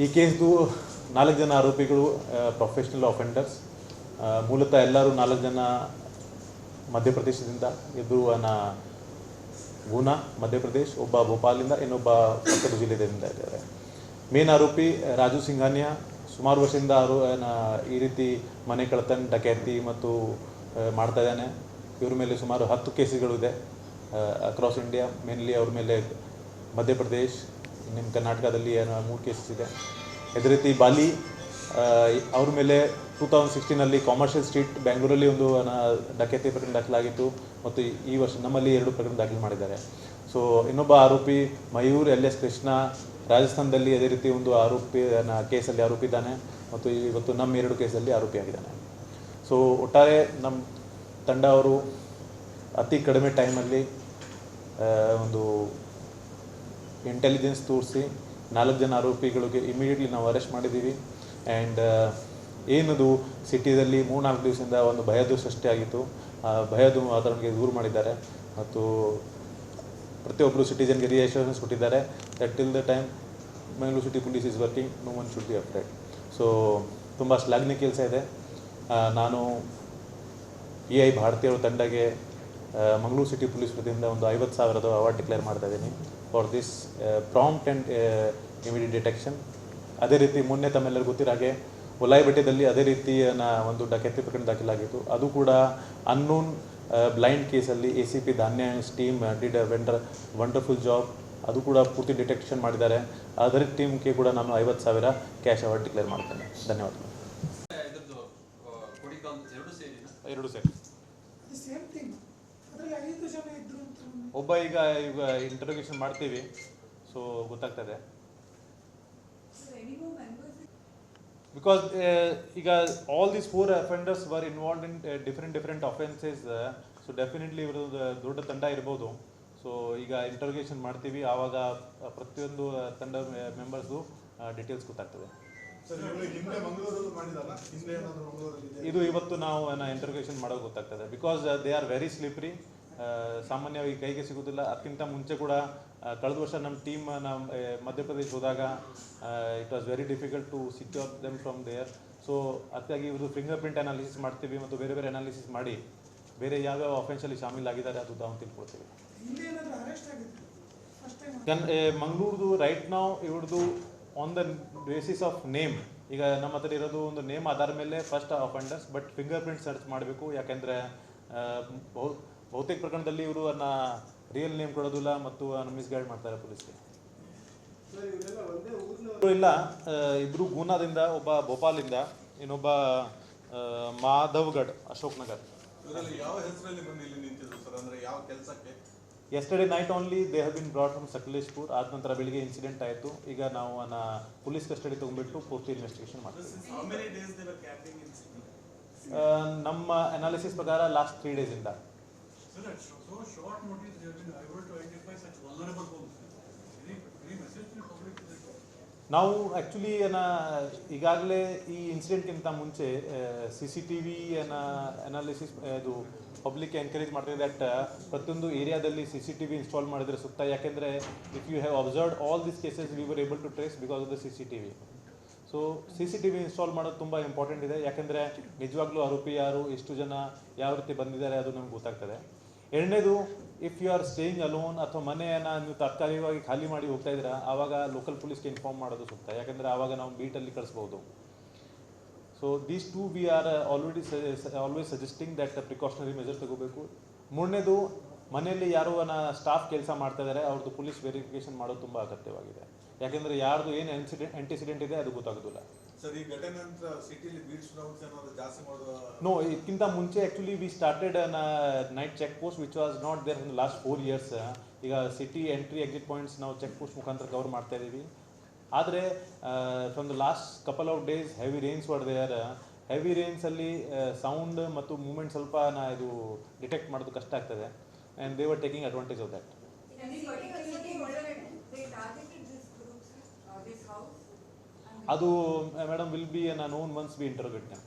ಈ ಕೇಸ್ದು 4 ಜನ ಆರೋಪಿಗಳು ಪ್ರೊಫೆಷ್ನಲ್ ಅಫೆಂಡರ್ಸ್. ಮೂಲತಃ ಎಲ್ಲರೂ 4 ಜನ ಮಧ್ಯಪ್ರದೇಶದಿಂದ, ಇಬ್ಬರು ಗುನಾ ಮಧ್ಯಪ್ರದೇಶ್, ಒಬ್ಬ ಭೋಪಾಲಿಂದ, ಇನ್ನೊಬ್ಬ ಪಕ್ಕದ ಜಿಲ್ಲೆಯಿಂದ ಇದ್ದಾರೆ. ಮೇನ್ ಆರೋಪಿ ರಾಜು ಸಿಂಘಾನಿಯಾ ಸುಮಾರು ವರ್ಷದಿಂದ ಈ ರೀತಿ ಮನೆ ಕಳ್ಳತನ, ಡಕೈತಿ ಮತ್ತು ಮಾಡ್ತಾ ಇದ್ದಾನೆ. ಇವ್ರ ಮೇಲೆ ಸುಮಾರು 10 ಕೇಸುಗಳು ಇದೆ ಅಕ್ರಾಸ್ ಇಂಡಿಯಾ. ಮೇನ್ಲಿ ಅವ್ರ ಮೇಲೆ ಮಧ್ಯಪ್ರದೇಶ್, ನಿಮ್ಮ ಕರ್ನಾಟಕದಲ್ಲಿ 3 ಕೇಸಸ್ ಇದೆ. ಅದೇ ರೀತಿ ಬಾಲಿ ಅವ್ರ ಮೇಲೆ 2016ನಲ್ಲಿ ಕಾಮರ್ಷಿಯಲ್ ಸ್ಟ್ರೀಟ್ ಬೆಂಗಳೂರಲ್ಲಿ ಒಂದು ಡಕೈತಿ ಪ್ರಕರಣ ದಾಖಲಾಗಿತ್ತು ಮತ್ತು ಈ ವರ್ಷ ನಮ್ಮಲ್ಲಿ 2 ಪ್ರಕರಣ ದಾಖಲೆ ಮಾಡಿದ್ದಾರೆ. ಸೊ ಇನ್ನೊಬ್ಬ ಆರೋಪಿ ಮಯೂರ್ LS ಕೃಷ್ಣ ರಾಜಸ್ಥಾನದಲ್ಲಿ ಅದೇ ರೀತಿ ಒಂದು ಆರೋಪಿ ಕೇಸಲ್ಲಿ ಆರೋಪಿ ಇದ್ದಾನೆ ಮತ್ತು ಇವತ್ತು ನಮ್ಮ 2 ಕೇಸಲ್ಲಿ ಆರೋಪಿಯಾಗಿದ್ದಾನೆ. ಸೊ ಒಟ್ಟಾರೆ ನಮ್ಮ ತಂಡ ಅವರು ಅತಿ ಕಡಿಮೆ ಟೈಮಲ್ಲಿ ಒಂದು ಇಂಟೆಲಿಜೆನ್ಸ್ ತೋರಿಸಿ 4 ಜನ ಆರೋಪಿಗಳಿಗೆ ಇಮಿಡಿಯೇಟ್ಲಿ ನಾವು ಅರೆಸ್ಟ್ ಮಾಡಿದ್ದೀವಿ. ಆ್ಯಂಡ್ ಏನದು ಸಿಟಿಯಲ್ಲಿ 3-4 ದಿವಸದಿಂದ ಒಂದು ಭಯದ ಸೃಷ್ಟಿಯಾಗಿತ್ತು, ಆ ಭಯದ ವಾತಾವರಣಕ್ಕೆ ದೂರ ಮಾಡಿದ್ದಾರೆ ಮತ್ತು ಪ್ರತಿಯೊಬ್ಬರು ಸಿಟಿಜನ್ಗೆ ರಿಯಶ್ಯೂರೆನ್ಸ್ ಕೊಟ್ಟಿದ್ದಾರೆ that till the time Mangaluru city police is working, no one should be afraid. So ತುಂಬ ಶ್ಲಾಘನೀಯ ಕೆಲಸ ಇದೆ. ನಾನು PI ಭಾರತೀಯ ತಂಡಗೆ ಮಂಗಳೂರು ಸಿಟಿ ಪೊಲೀಸ್ ವತಿಯಿಂದ ಒಂದು 50,000 ಅವಾರ್ಡ್ ಡಿಕ್ಲೇರ್ ಮಾಡ್ತಾ ಇದ್ದೀನಿ for this prompt and immediate detection. ಅದೇ ರೀತಿ ಮೊನ್ನೆ ತಮ್ಮೆಲ್ಲರಿಗೂ ಗೊತ್ತಿರೋ ಹಾಗೆ ಒಲಾಯಿ ಬೆಟ್ಟದಲ್ಲಿ ಅದೇ ರೀತಿಯ ಒಂದು ಡಕೈತಿ ಪ್ರಕರಣ ದಾಖಲಾಗಿತ್ತು. ಅದು ಕೂಡ ಅನ್ನೋನ್ ಬ್ಲೈಂಡ್ ಕೇಸಲ್ಲಿ ACP ಧಾನ್ಯ ಟೀಮ್ ಡಿಡ್ ವಂಡರ್ಫುಲ್ ಜಾಬ್. ಅದು ಕೂಡ ಪೂರ್ತಿ ಡಿಟೆಕ್ಷನ್ ಮಾಡಿದ್ದಾರೆ. ಅದರ ಟೀಮ್ಗೆ ಕೂಡ ನಾನು 50,000 ಕ್ಯಾಶ್ ಅವಾರ್ಡ್ ಡಿಕ್ಲೇರ್ ಮಾಡ್ತೇನೆ. ಧನ್ಯವಾದಗಳು. ಎರಡು ಸೇರಿ ಒಬ್ಬ ಈಗ ಇಂಟರೋಗೇಷನ್ ಮಾಡ್ತೀವಿ, ಸೊ ಗೊತ್ತಾಗ್ತದೆ. ಬಿಕಾಸ್ ಈಗ all these 4 offenders var involved in different offences. So definitely ಇವರು ದೊಡ್ಡ ತಂಡ ಇರ್ಬೋದು. ಸೊ ಈಗ ಇಂಟರೋಗೇಷನ್ ಮಾಡ್ತೀವಿ, ಆವಾಗ ಪ್ರತಿಯೊಂದು ತಂಡ ಮೆಂಬರ್ಸ್ದು ಡೀಟೇಲ್ಸ್ ಗೊತ್ತಾಗ್ತದೆ. ಇದು ಇವತ್ತು ನಾವು ಇಂಟರೋಗೇಷನ್ ಮಾಡೋದು ಗೊತ್ತಾಗ್ತದೆ. Because they are very slippery. ಸಾಮಾನ್ಯವಾಗಿ ಕೈಗೆ ಸಿಗೋದಿಲ್ಲ. ಅದಕ್ಕಿಂತ ಮುಂಚೆ ಕೂಡ ಕಳೆದ ವರ್ಷ ನಮ್ಮ ಟೀಮ್ ಮಧ್ಯಪ್ರದೇಶ ಹೋದಾಗ it was very difficult to secure them from there. So ಅದಕ್ಕಾಗಿ ಇವ್ರದ್ದು ಫಿಂಗರ್ ಪ್ರಿಂಟ್ ಅನಾಲಿಸಿಸ್ ಮಾಡ್ತೀವಿ ಮತ್ತು ಬೇರೆ ಬೇರೆ ಅನಾಲಿಸಿಸ್ ಮಾಡಿ ಬೇರೆ ಯಾವ್ಯಾವ ಅಫೆನ್ಸಲ್ಲಿ ಶಾಮೀಲಾಗಿದ್ದಾರೆ ಅದು ನಾವು ತಿಳ್ಕೊಳ್ತೀವಿ. ಮಂಗಳೂರ್ದು ರೈಟ್ ನಾವು ಇವ್ರದ್ದು on the basis of name, ಈಗ ನಮ್ಮ ಹತ್ರ ಇರೋದು ಒಂದು ನೇಮ್ ಆಧಾರ ಮೇಲೆ first offenders, but finger print search ಮಾಡಬೇಕು. ಯಾಕೆಂದರೆ ಬಹುತೇಕ ಪ್ರಕರಣದಲ್ಲಿ ಇವರು ರಿಯಲ್ ನೇಮ್ ಕೊಡೋದಿಲ್ಲ ಮತ್ತು ಮಿಸ್ಗೈಡ್ ಮಾಡ್ತಾರೆ ಪೊಲೀಸ್ಗೆ. ಇಲ್ಲ, ಇಬ್ಬರು ಗೂನಾದಿಂದ, ಒಬ್ಬ ಭೋಪಾಲಿಂದ, ಇನ್ನೊಬ್ಬ Madhavgarh Ashok Nagar. Yesterday night only they have been brought from Sakleshpur. ಆದ ನಂತರ ಬೆಳಿಗ್ಗೆ ಇನ್ಸಿಡೆಂಟ್ ಆಯಿತು. ಈಗ ನಾವು ಪೊಲೀಸ್ ಕಸ್ಟಡಿ ತೊಗೊಂಡ್ಬಿಟ್ಟು ಪೂರ್ತಿ ಇನ್ವೆಸ್ಟಿಗೇಷನ್ ಮಾಡ್ತೀವಿ. ನಮ್ಮ ಅನಾಲಿಸಿಸ್ ಪ್ರಕಾರ ಲಾಸ್ಟ್ 3 ಡೇಸಿಂದ. ನಾವು ಆ್ಯಕ್ಚುಲಿ ಈಗಾಗಲೇ ಈ ಇನ್ಸಿಡೆಂಟ್ಗಿಂತ ಮುಂಚೆ CCTV ಅನಾಲಿಸಿಸ್ ಇದು ಪಬ್ಲಿಕ್ ಎನ್ಕರೇಜ್ ಮಾಡ್ತಿದೆ ದಟ್ ಪ್ರತಿಯೊಂದು ಏರಿಯಾದಲ್ಲಿ CCTV ಇನ್ಸ್ಟಾಲ್ ಮಾಡಿದರೆ ಸೂಕ್ತ. ಯಾಕೆಂದರೆ if you have observed all this cases we were able to trace because of the CCTV. So CCTV install ಮಾಡೋದು ತುಂಬ ಇಂಪಾರ್ಟೆಂಟ್ ಇದೆ. ಯಾಕೆಂದರೆ ನಿಜವಾಗ್ಲೂ ಆರೋಪಿ ಯಾರು, ಎಷ್ಟು ಜನ ಯಾವ ರೀತಿ ಬಂದಿದ್ದಾರೆ ಅದು ನಮ್ಗೆ ಗೊತ್ತಾಗ್ತದೆ. ಎರಡನೇದು, if you are staying alone ಅಥವಾ ಮನೆಯನ್ನು ನೀವು ತಾತ್ಕಾಲಿಕವಾಗಿ ಖಾಲಿ ಮಾಡಿ ಹೋಗ್ತಾ ಇದ್ದೀರಾ, ಆವಾಗ ಲೋಕಲ್ ಪೊಲೀಸ್ಗೆ ಇನ್ಫಾರ್ಮ್ ಮಾಡೋದು ಸೂಕ್ತ. ಯಾಕೆಂದರೆ ಆವಾಗ ನಾವು ಬೀಟಲ್ಲಿ ಕಳಿಸ್ಬೋದು. So these two we are always suggesting that precautionary measure ತಗೋಬೇಕು. ಮೂರನೇದು, ಮನೆಯಲ್ಲಿ ಯಾರು ಸ್ಟಾಫ್ ಕೆಲಸ ಮಾಡ್ತಾ ಇದ್ದಾರೆ ಅವ್ರದ್ದು ಪೊಲೀಸ್ ವೆರಿಫಿಕೇಷನ್ ಮಾಡೋದು ತುಂಬ ಅಗತ್ಯವಾಗಿದೆ. ಯಾಕೆಂದರೆ ಯಾರ್ದು ಏನು ಆಂಟಿಸಿಡೆಂಟ್ ಇದೆ ಅದು ಗೊತ್ತಾಗೋದಿಲ್ಲ. ಸರ್, ಈ ಘಟನೆ ನಂತರ ಸಿಟಿಲಿ ಬೀಟ್ಸ್ ರೌಂಡ್ಸ್ ಏನಾದ್ರು ಜಾಸ್ತಿ ಮಾಡುವ? ನೋ, ಇದಕ್ಕಿಂತ ಮುಂಚೆ actually we started night check post which was not there in last 4 years. ಈಗ ಸಿಟಿ ಎಂಟ್ರಿ ಎಕ್ಸಿಟ್ ಪಾಯಿಂಟ್ಸ್ ನಾವು ಚೆಕ್ ಪೋಸ್ಟ್ ಮುಖಾಂತರ ಕವರ್ ಮಾಡ್ತಾ ಇದ್ದೀವಿ. ಆದರೆ from the last couple of days heavy rains were there. Heavy ರೇನ್ಸಲ್ಲಿ sound ಮತ್ತು movement ಸ್ವಲ್ಪ ಇದು ಡಿಟೆಕ್ಟ್ ಮಾಡೋದು ಕಷ್ಟ ಆಗ್ತದೆ. And they were taking advantage of that. ಅದು madam will be known once we interrogate them.